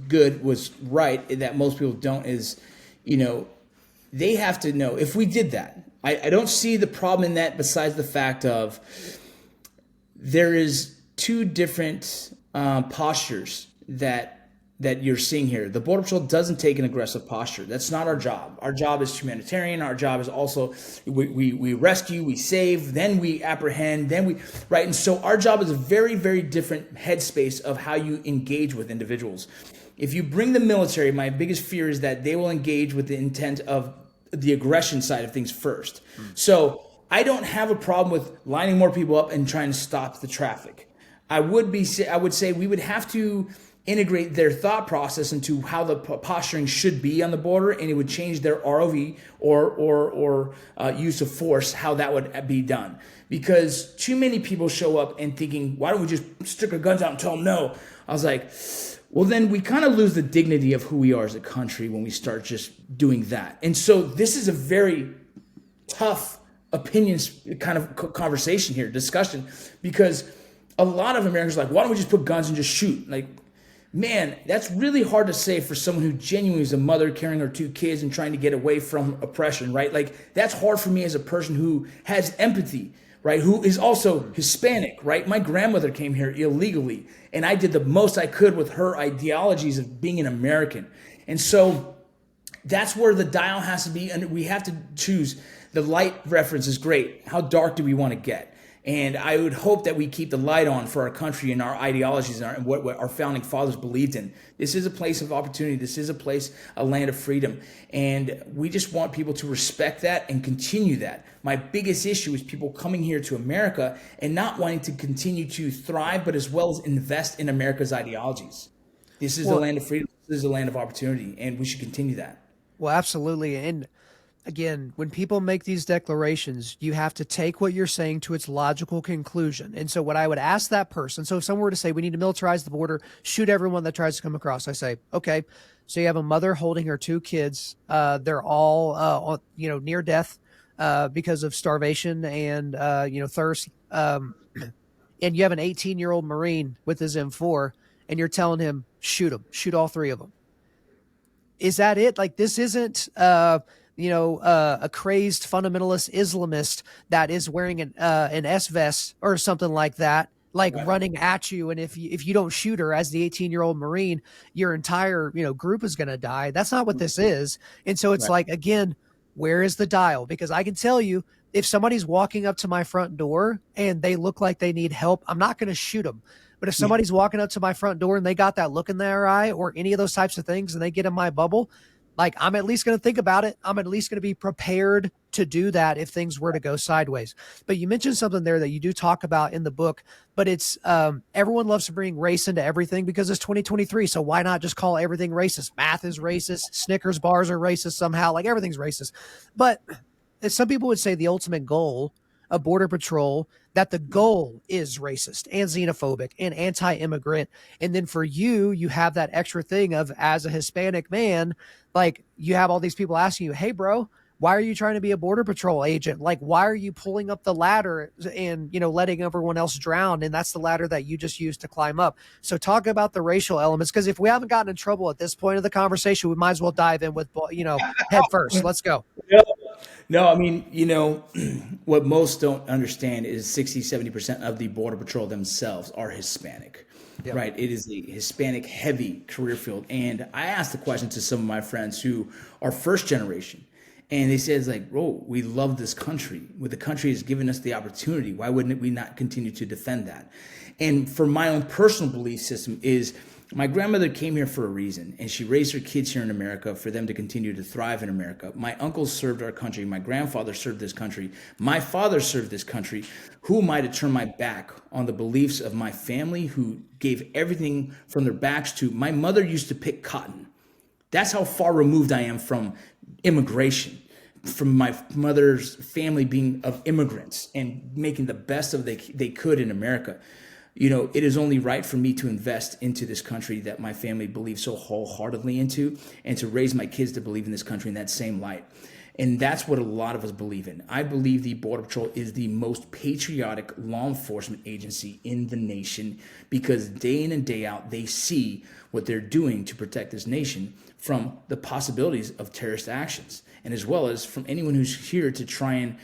good, was right, that most people don't, is, they have to know if we did that. I don't see the problem in that, besides the fact of there is two different postures that you're seeing here. The Border Patrol doesn't take an aggressive posture. That's not our job. Our job is humanitarian. Our job is also we rescue, we save, then we apprehend, right? And so our job is a very, very different headspace of how you engage with individuals. If you bring the military, my biggest fear is that they will engage with the intent of the aggression side of things first. So I don't have a problem with lining more people up and trying to stop the traffic. I would say we would have to integrate their thought process into how the posturing should be on the border, and it would change their ROV or use of force, how that would be done. Because too many people show up and thinking, why don't we just stick our guns out and tell them no? I was like, well, then we kind of lose the dignity of who we are as a country when we start just doing that. And so this is a very tough opinions kind of conversation here, discussion, because a lot of Americans are like, why don't we just put guns and just shoot? Like, man, that's really hard to say for someone who genuinely is a mother carrying her two kids and trying to get away from oppression, right? Like, that's hard for me as a person who has empathy, right? Who is also Hispanic, right? My grandmother came here illegally, and I did the most I could with her ideologies of being an American. And so that's where the dial has to be, and we have to choose. The light reference is great. How dark do we want to get? And I would hope that we keep the light on for our country and our ideologies and what our founding fathers believed in. This is a place of opportunity. This is a land of freedom. And we just want people to respect that and continue that. My biggest issue is people coming here to America and not wanting to continue to thrive, but as well as invest in America's ideologies. This is the land of freedom. This is a land of opportunity, and we should continue that. Well, absolutely. And again, when people make these declarations, you have to take what you're saying to its logical conclusion. And so what I would ask that person, so if someone were to say, we need to militarize the border, shoot everyone that tries to come across, I say, okay, so you have a mother holding her two kids. They're all, near death because of starvation and, thirst. And you have an 18-year-old Marine with his M4, and you're telling him, shoot them, shoot all three of them. Is that it? Like, this isn't, a crazed fundamentalist Islamist that is wearing an S vest or something like that, like Right. running at you. And if you don't shoot her as the 18-year-old Marine, your entire, group is going to die. That's not what this is. And so it's Right. like, again, where is the dial? Because I can tell you, if somebody's walking up to my front door and they look like they need help, I'm not going to shoot them. But if somebody's walking up to my front door and they got that look in their eye or any of those types of things and they get in my bubble, like, I'm at least going to think about it. I'm at least going to be prepared to do that if things were to go sideways. But you mentioned something there that you do talk about in the book, but it's everyone loves to bring race into everything because it's 2023. So why not just call everything racist? Math is racist. Snickers bars are racist somehow. Like, everything's racist. But some people would say the ultimate goal of Border Patrol, that the goal is racist and xenophobic and anti-immigrant. And then for you, you have that extra thing of, as a Hispanic man, like, you have all these people asking you, hey, bro, why are you trying to be a Border Patrol agent? Like, why are you pulling up the ladder and, letting everyone else drown? And that's the ladder that you just used to climb up. So talk about the racial elements, because if we haven't gotten in trouble at this point of the conversation, we might as well dive in with, head first. Let's go. No, I mean, what most don't understand is 60-70% of the Border Patrol themselves are Hispanic, Yep. right? It is a Hispanic heavy career field. And I asked the question to some of my friends who are first generation, and they said, like, bro, we love this country. Well, the country has given us the opportunity. Why wouldn't we not continue to defend that? And for my own personal belief system is, my grandmother came here for a reason, and she raised her kids here in America for them to continue to thrive in America. My uncles served our country. My grandfather served this country. My father served this country. Who am I to turn my back on the beliefs of my family, who gave everything from their backs to, my mother used to pick cotton. That's how far removed I am from immigration, from my mother's family being of immigrants and making the best of they could in America. It is only right for me to invest into this country that my family believes so wholeheartedly into, and to raise my kids to believe in this country in that same light. And that's what a lot of us believe in. I believe the Border Patrol is the most patriotic law enforcement agency in the nation, because day in and day out, they see what they're doing to protect this nation from the possibilities of terrorist actions, and as well as from anyone who's here to try and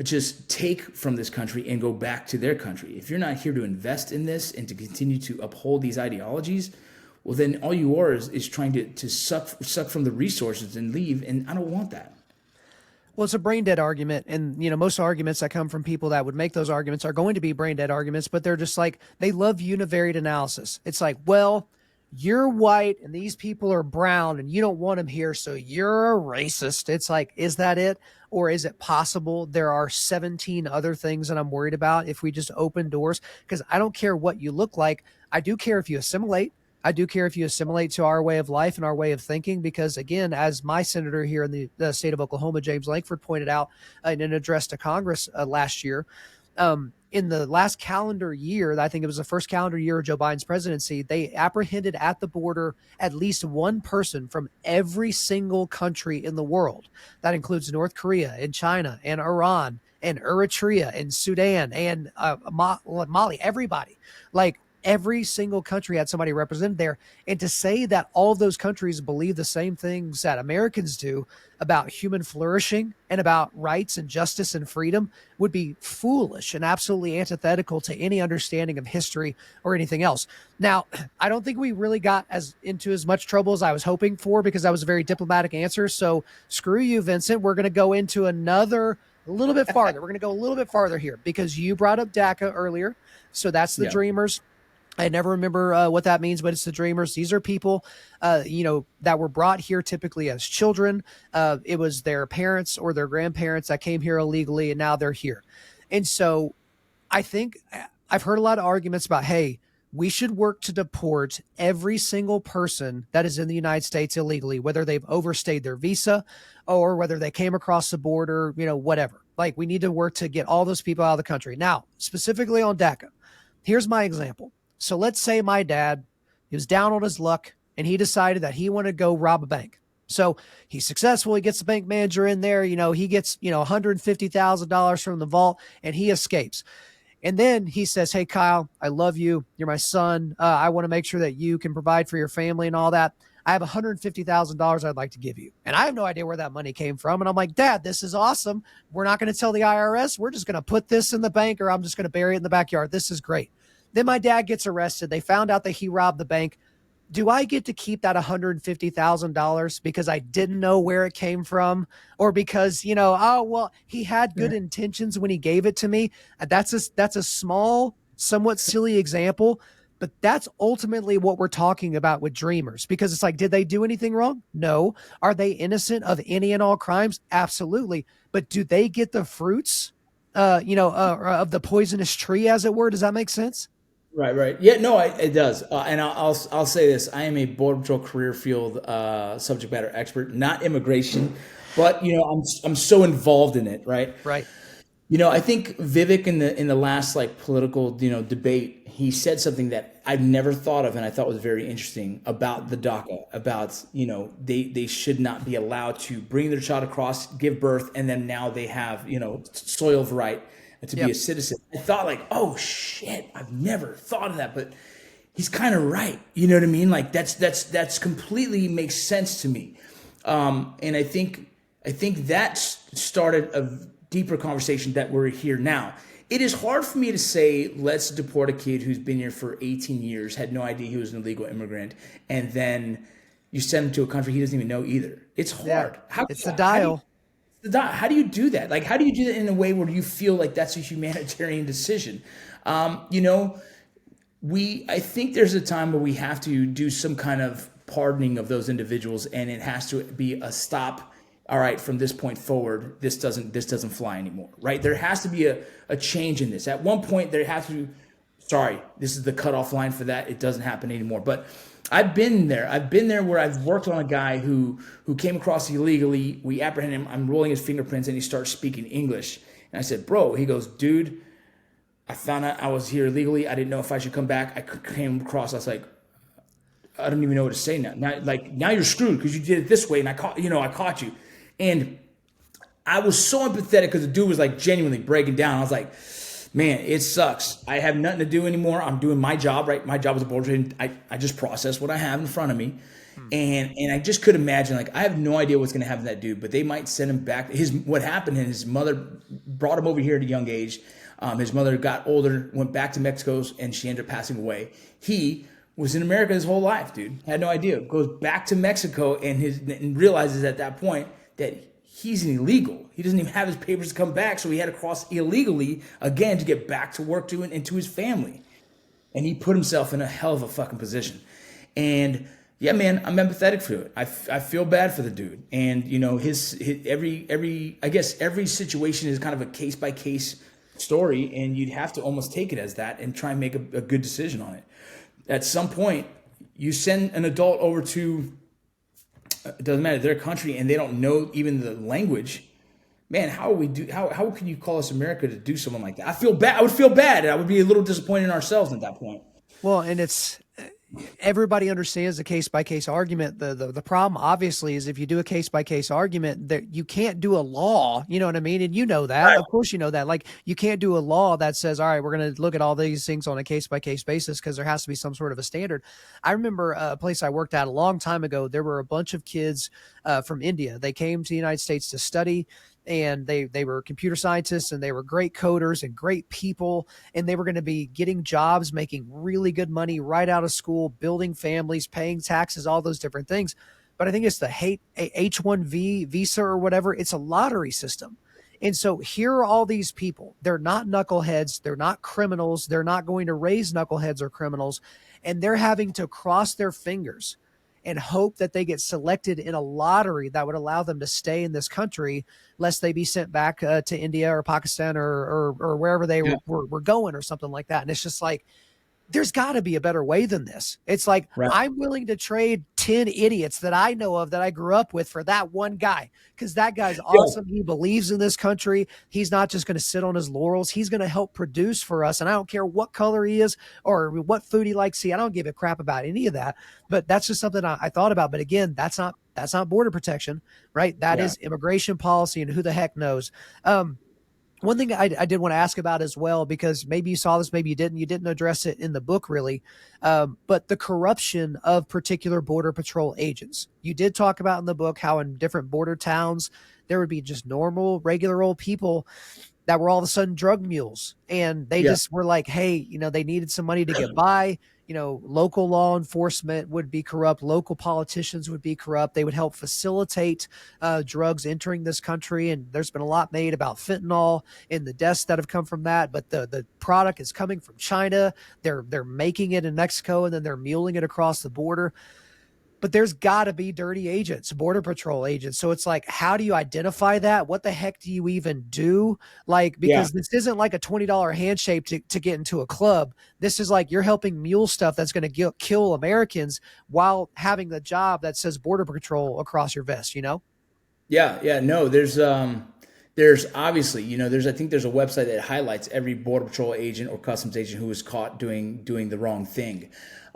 just take from this country and go back to their country. If you're not here to invest in this and to continue to uphold these ideologies, well, then all you are is trying to suck from the resources and leave, and I don't want that. Well, it's a brain dead argument. And, most arguments that come from people that would make those arguments are going to be brain dead arguments, but they're just like, they love univariate analysis. It's like, well, you're white and these people are brown and you don't want them here, so you're a racist. It's like, is that it? Or is it possible there are 17 other things that I'm worried about if we just open doors? Because I don't care what you look like. I do care if you assimilate. I do care if you assimilate to our way of life and our way of thinking, because, again, as my senator here in the state of Oklahoma, James Lankford, pointed out in an address to Congress last year, in the last calendar year, I think it was the first calendar year of Joe Biden's presidency, they apprehended at the border at least one person from every single country in the world. That includes North Korea and China and Iran and Eritrea and Sudan and Mali, everybody. Like, every single country had somebody represented there. And to say that all of those countries believe the same things that Americans do about human flourishing and about rights and justice and freedom would be foolish and absolutely antithetical to any understanding of history or anything else. Now, I don't think we really got into as much trouble as I was hoping for, because that was a very diplomatic answer. So screw you, Vincent. We're going to go into a little bit farther. We're going to go a little bit farther here, because you brought up DACA earlier. So that's the Dreamers. I never remember what that means, but it's the Dreamers. These are people, that were brought here typically as children. It was their parents or their grandparents that came here illegally, and now they're here. And so I think I've heard a lot of arguments about, hey, we should work to deport every single person that is in the United States illegally, whether they've overstayed their visa or whether they came across the border, whatever. Like, we need to work to get all those people out of the country. Now, specifically on DACA, here's my example. So let's say my dad, he was down on his luck and he decided that he wanted to go rob a bank. So he's successful. He gets the bank manager in there. He gets, $150,000 from the vault and he escapes. And then he says, hey, Kyle, I love you. You're my son. I want to make sure that you can provide for your family and all that. I have $150,000 I'd like to give you. And I have no idea where that money came from. And I'm like, Dad, this is awesome. We're not going to tell the IRS. We're just going to put this in the bank, or I'm just going to bury it in the backyard. This is great. Then my dad gets arrested. They found out that he robbed the bank. Do I get to keep that $150,000 because I didn't know where it came from, or because, he had good intentions when he gave it to me? That's a small, somewhat silly example, but that's ultimately what we're talking about with dreamers, because it's like, did they do anything wrong? No. Are they innocent of any and all crimes? Absolutely. But do they get the fruits, of the poisonous tree, as it were? Does that make sense? Right. Yeah, no, it does. And I'll say this: I am a border patrol career field subject matter expert, not immigration, but I'm so involved in it, right? Right. I think Vivek in the last political debate, he said something that I've never thought of, and I thought was very interesting about the DACA, about they should not be allowed to bring their child across, give birth, and then now they have soil of right to be a citizen. I thought oh shit, I've never thought of that, but he's kind of right. You know what I mean? Like that's completely makes sense to me. And I think that started a deeper conversation that we're here now. It is hard for me to say, let's deport a kid who's been here for 18 years, had no idea he was an illegal immigrant, and then you send him to a country he doesn't even know either. It's hard. It's the dial. How do you do that? How do you do that in a way where you feel like that's a humanitarian decision? I think there's a time where we have to do some kind of pardoning of those individuals, and it has to be a stop. All right, from this point forward, this doesn't fly anymore, right? There has to be a change in this. At one point, there has to. Sorry, this is the cutoff line for that. It doesn't happen anymore. But I've been there. I've been there where I've worked on a guy who came across illegally. We apprehend him. I'm rolling his fingerprints, and he starts speaking English. And I said, "Bro," he goes, "Dude, I found out I was here illegally. I didn't know if I should come back. I came across. I was like, I don't even know what to say now. Now you're screwed because you did it this way, and I caught you." And I was so empathetic because the dude was genuinely breaking down. I was like, man, it sucks. I have nothing to do anymore. I'm doing my job, right? My job as a border agent. I just process what I have in front of me. And I just could imagine, I have no idea what's going to happen to that dude, but they might send him back. What happened, and his mother brought him over here at a young age. His mother got older, went back to Mexico, and she ended up passing away. He was in America his whole life, dude. Had no idea. Goes back to Mexico and realizes at that point that he's an illegal. He doesn't even have his papers to come back, so he had to cross illegally again to get back to work and to his family. And he put himself in a hell of a fucking position. And yeah, man, I'm empathetic for it. I feel bad for the dude. And his every situation is kind of a case by case story, and you'd have to almost take it as that and try and make a good decision on it. At some point, you send an adult over to, it doesn't matter, their country, and they don't know even the language. Man, how can you call us America to do something like that? I feel bad. I would feel bad. I would be a little disappointed in ourselves at that point. Well, and everybody understands the case-by-case argument. The problem, obviously, is if you do a case-by-case argument, that you can't do a law, you know what I mean? And you know that. Right. Of course you know that. You can't do a law that says, all right, we're going to look at all these things on a case-by-case basis, because there has to be some sort of a standard. I remember a place I worked at a long time ago. There were a bunch of kids from India. They came to the United States to study, and they were computer scientists, and they were great coders and great people, and they were going to be getting jobs, making really good money right out of school, building families, paying taxes, all those different things. But I think it's the H-1B visa or whatever. It's a lottery system. And so here are all these people. They're not knuckleheads. They're not criminals. They're not going to raise knuckleheads or criminals. And they're having to cross their fingers and hope that they get selected in a lottery that would allow them to stay in this country, lest they be sent back to India or Pakistan or wherever they were going or something like that. And it's just there's got to be a better way than this. It's like, Right. I'm willing to trade 10 idiots that I know of that I grew up with for that one guy, because that guy's Yeah. awesome. He believes in this country. He's not just going to sit on his laurels. He's going to help produce for us. And I don't care what color he is or what food he likes. See, I don't give a crap about any of that. But that's just something I thought about. But again, that's not border protection, right? That Yeah. is immigration policy, and who the heck knows. One thing I did want to ask about as well, because maybe you saw this, maybe you didn't address it in the book really, but the corruption of particular border patrol agents. You did talk about in the book how in different border towns there would be just normal, regular old people that were all of a sudden drug mules, and they Yeah. just were like, hey, they needed some money to get by. Local law enforcement would be corrupt. Local politicians would be corrupt. They would help facilitate drugs entering this country. And there's been a lot made about fentanyl and the deaths that have come from that. But the product is coming from China. They're making it in Mexico, and then they're muling it across the border. But there's got to be dirty agents, border patrol agents. So it's like, how do you identify that? What the heck do you even do? Like, Yeah. because this isn't like a $20 handshake to get into a club. This is like, you're helping mule stuff that's going to kill Americans while having the job that says border patrol across your vest, Yeah, yeah, no, there's obviously, I think there's a website that highlights every border patrol agent or customs agent who was caught doing the wrong thing.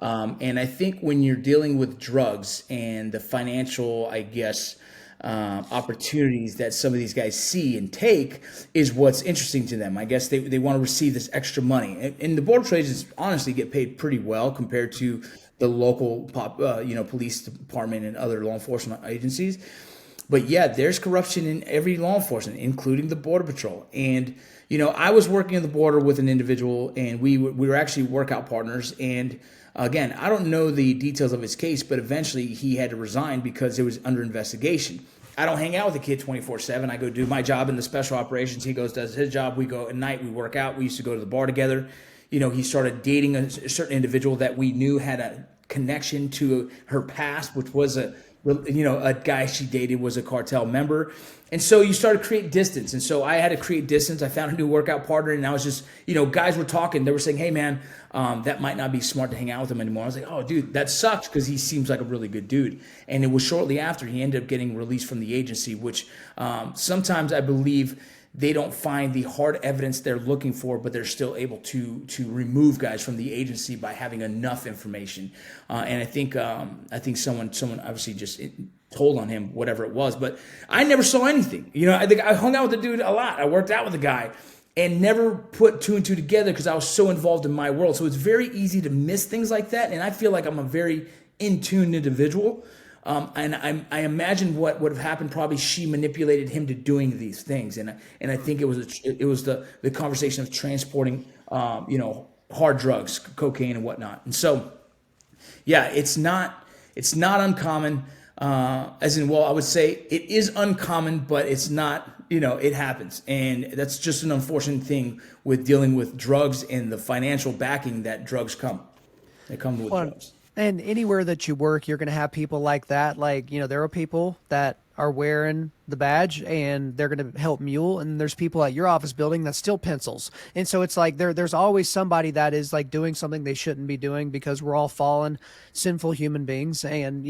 And I think when you're dealing with drugs and the financial, I guess, opportunities that some of these guys see and take is what's interesting to them. I guess they want to receive this extra money. And the border patrol agents honestly get paid pretty well compared to the local police department and other law enforcement agencies. But yeah, there's corruption in every law enforcement, including the Border Patrol. And, I was working on the border with an individual, and we were actually workout partners. And again, I don't know the details of his case, but eventually he had to resign because it was under investigation. I don't hang out with the kid 24/7. I go do my job in the special operations. He goes, does his job. We go at night, we work out. We used to go to the bar together. He started dating a certain individual that we knew had a connection to her past, which was a guy she dated was a cartel member. And so you started to create distance. And so I had to create distance. I found a new workout partner, and I was just, guys were talking. They were saying, hey, man, that might not be smart to hang out with him anymore. I was like, oh, dude, that sucks, because he seems like a really good dude. And it was shortly after he ended up getting released from the agency, which sometimes I believe they don't find the hard evidence they're looking for, but they're still able to remove guys from the agency by having enough information. And I think someone obviously just told on him, whatever it was. But I never saw anything. I think I hung out with the dude a lot. I worked out with the guy and never put two and two together because I was so involved in my world. So it's very easy to miss things like that. And I feel like I'm a very in-tune individual. And I imagine what would have happened. Probably she manipulated him to doing these things, and I think it was the conversation of transporting, hard drugs, cocaine and whatnot. And so, yeah, it's not uncommon. As in, well, I would say it is uncommon, but it's not. It happens, and that's just an unfortunate thing with dealing with drugs and the financial backing that drugs come. They come with drugs. And anywhere that you work, you're going to have people like that. Like, there are people that are wearing the badge and they're going to help mule. And there's people at your office building that steal pencils. And so it's like there's always somebody that is like doing something they shouldn't be doing, because we're all fallen, sinful human beings. And,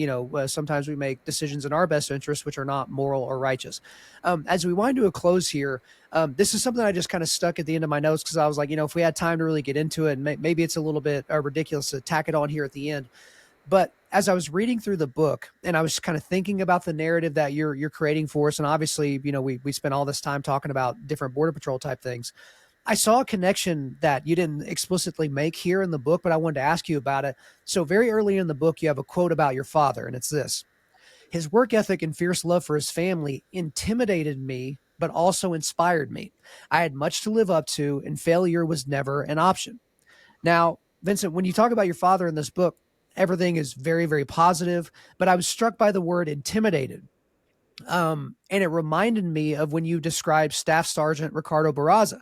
sometimes we make decisions in our best interest, which are not moral or righteous. As we wind to a close here, this is something I just kind of stuck at the end of my notes, because I was like, if we had time to really get into it, and maybe it's a little bit ridiculous to tack it on here at the end. But as I was reading through the book and I was kind of thinking about the narrative that you're creating for us, and obviously, we spent all this time talking about different Border Patrol type things, I saw a connection that you didn't explicitly make here in the book, but I wanted to ask you about it. So very early in the book, you have a quote about your father, and it's this: his work ethic and fierce love for his family intimidated me, but also inspired me. I had much to live up to, and failure was never an option. Now, Vincent, when you talk about your father in this book, everything is very, very positive, but I was struck by the word intimidated. And it reminded me of when you described Staff Sergeant Ricardo Barraza,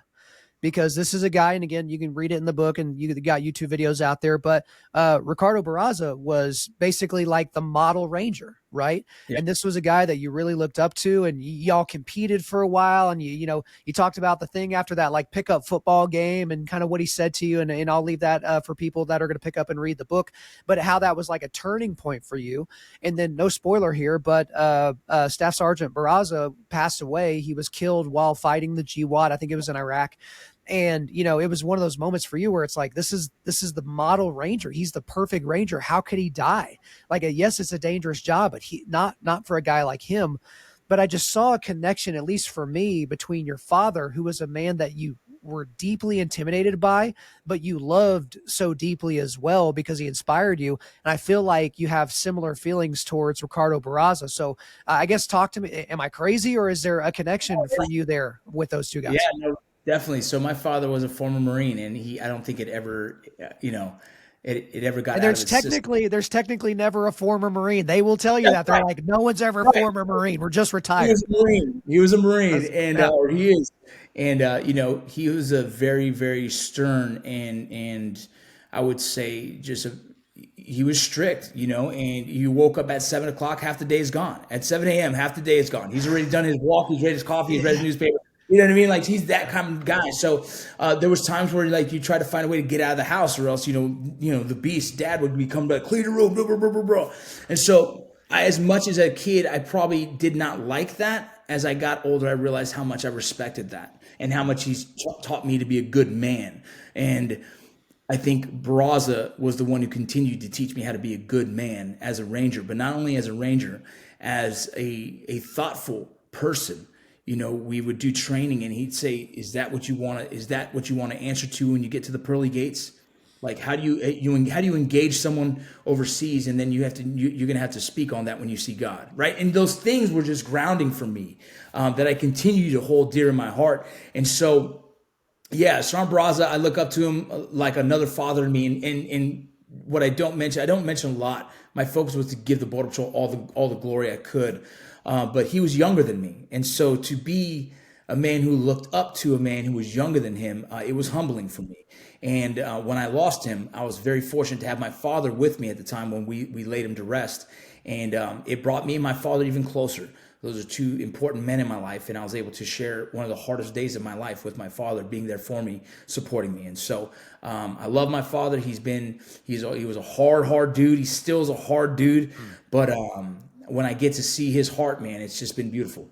because this is a guy, and again, you can read it in the book and you got YouTube videos out there, but Ricardo Barraza was basically like the model Ranger. right? Yeah. And this was a guy that you really looked up to, and y'all competed for a while. And you talked about the thing after that, like pickup football game, and kind of what he said to you. And I'll leave that for people that are going to pick up and read the book, but how that was like a turning point for you. And then no spoiler here, but Staff Sergeant Barraza passed away. He was killed while fighting the GWAT. I think it was in Iraq. And, it was one of those moments for you where it's like, this is the model Ranger. He's the perfect Ranger. How could he die? Like, yes, it's a dangerous job, but not for a guy like him. But I just saw a connection, at least for me, between your father, who was a man that you were deeply intimidated by, but you loved so deeply as well because he inspired you. And I feel like you have similar feelings towards Ricardo Barraza. So I guess talk to me. Am I crazy, or is there a connection for you there with those two guys? Yeah, no, definitely. So my father was a former Marine, and I don't think it ever, it ever got and out of his system. there's technically never a former Marine. They will tell you that. They're like, no one's ever a former Marine. We're just retired. He was a Marine, or he is. And, he was a very, very stern and I would say he was strict, and you woke up at 7 o'clock, half the day is gone. At 7 a.m., half the day is gone. He's already done his walk. He's read his coffee. He's read his newspaper. You know what I mean? Like, he's that kind of guy. So there was times where like you try to find a way to get out of the house, or else the beast dad would become like, clear the road, blah, blah, blah, blah, blah. And so as much as a kid, I probably did not like that. As I got older, I realized how much I respected that and how much he's taught me to be a good man. And I think Barraza was the one who continued to teach me how to be a good man as a Ranger, but not only as a Ranger, as a thoughtful person. We would do training, and he'd say, "Is that what you want to answer to when you get to the pearly gates? Like, how do you engage someone overseas, and then you're going to have to speak on that when you see God, right?" And those things were just grounding for me that I continue to hold dear in my heart. And so, yeah, Sergeant Barraza, I look up to him like another father to me. And what I don't mention a lot. My focus was to give the Border Patrol all the glory I could. But he was younger than me. And so to be a man who looked up to a man who was younger than him, it was humbling for me. And when I lost him, I was very fortunate to have my father with me at the time when we laid him to rest. And it brought me and my father even closer. Those are two important men in my life. And I was able to share one of the hardest days of my life with my father, being there for me, supporting me. And so I love my father. He was a hard dude. He still is a hard dude. But when I get to see his heart, man, it's just been beautiful.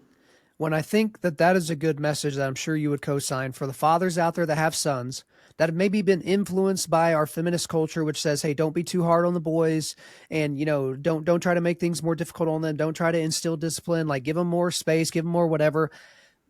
When I think that is a good message that I'm sure you would co-sign for the fathers out there that have sons that have maybe been influenced by our feminist culture, which says, hey, don't be too hard on the boys, and don't try to make things more difficult on them. Don't try to instill discipline. Like, give them more space, give them more whatever.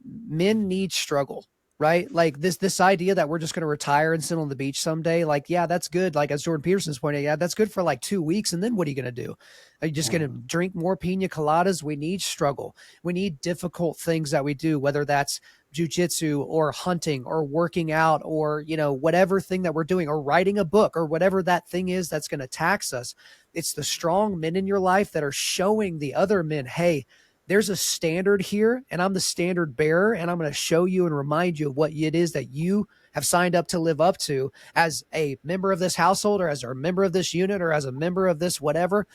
Men need struggle. Right? Like this idea that we're just going to retire and sit on the beach someday. Like, yeah, that's good. Like, as Jordan Peterson's pointing out, yeah, that's good for like 2 weeks. And then what are you going to do? Are you just going to drink more pina coladas? We need struggle. We need difficult things that we do, whether that's jujitsu or hunting or working out or, whatever thing that we're doing, or writing a book or whatever that thing is that's going to tax us. It's the strong men in your life that are showing the other men, hey, there's a standard here, and I'm the standard bearer, and I'm going to show you and remind you of what it is that you have signed up to live up to as a member of this household, or as a member of this unit, or as a member of this whatever.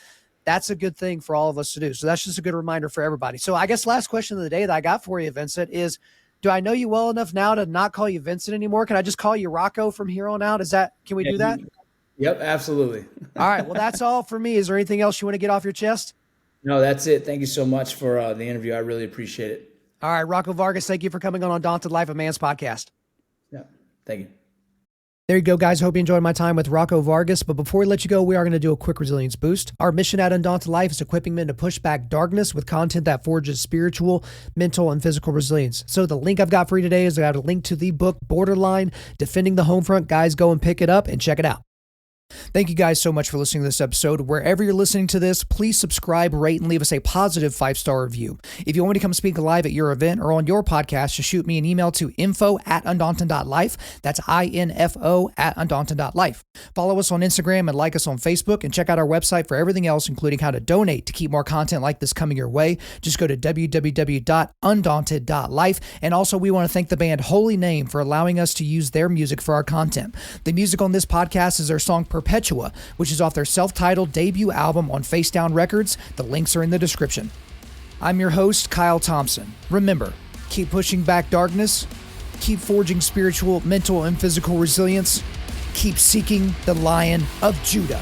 That's a good thing for all of us to do. So that's just a good reminder for everybody. So I guess last question of the day that I got for you, Vincent, is, do I know you well enough now to not call you Vincent anymore? Can I just call you Rocco from here on out? Can we do that? Yep, absolutely. All right. Well, that's all for me. Is there anything else you want to get off your chest? No, that's it. Thank you so much for the interview. I really appreciate it. All right, Rocco Vargas, thank you for coming on Undaunted.Life, a man's podcast. Yeah, thank you. There you go, guys. Hope you enjoyed my time with Rocco Vargas. But before we let you go, we are going to do a quick resilience boost. Our mission at Undaunted.Life is equipping men to push back darkness with content that forges spiritual, mental, and physical resilience. So the link I've got for you today is I got a link to the book Borderline, Defending the Homefront. Guys, go and pick it up and check it out. Thank you guys so much for listening to this episode. Wherever you're listening to this, please subscribe, rate, and leave us a positive 5-star review. If you want me to come speak live at your event or on your podcast, just shoot me an email to info@undaunted.life. That's info@undaunted.life. Follow us on Instagram and like us on Facebook, and check out our website for everything else, including how to donate to keep more content like this coming your way. Just go to www.undaunted.life. And also, we want to thank the band Holy Name for allowing us to use their music for our content. The music on this podcast is their song Perpetua, which is off their self-titled debut album on Face Down Records. The links are in the description. I'm your host, Kyle Thompson. Remember, keep pushing back darkness, keep forging spiritual, mental, and physical resilience, keep seeking the Lion of Judah.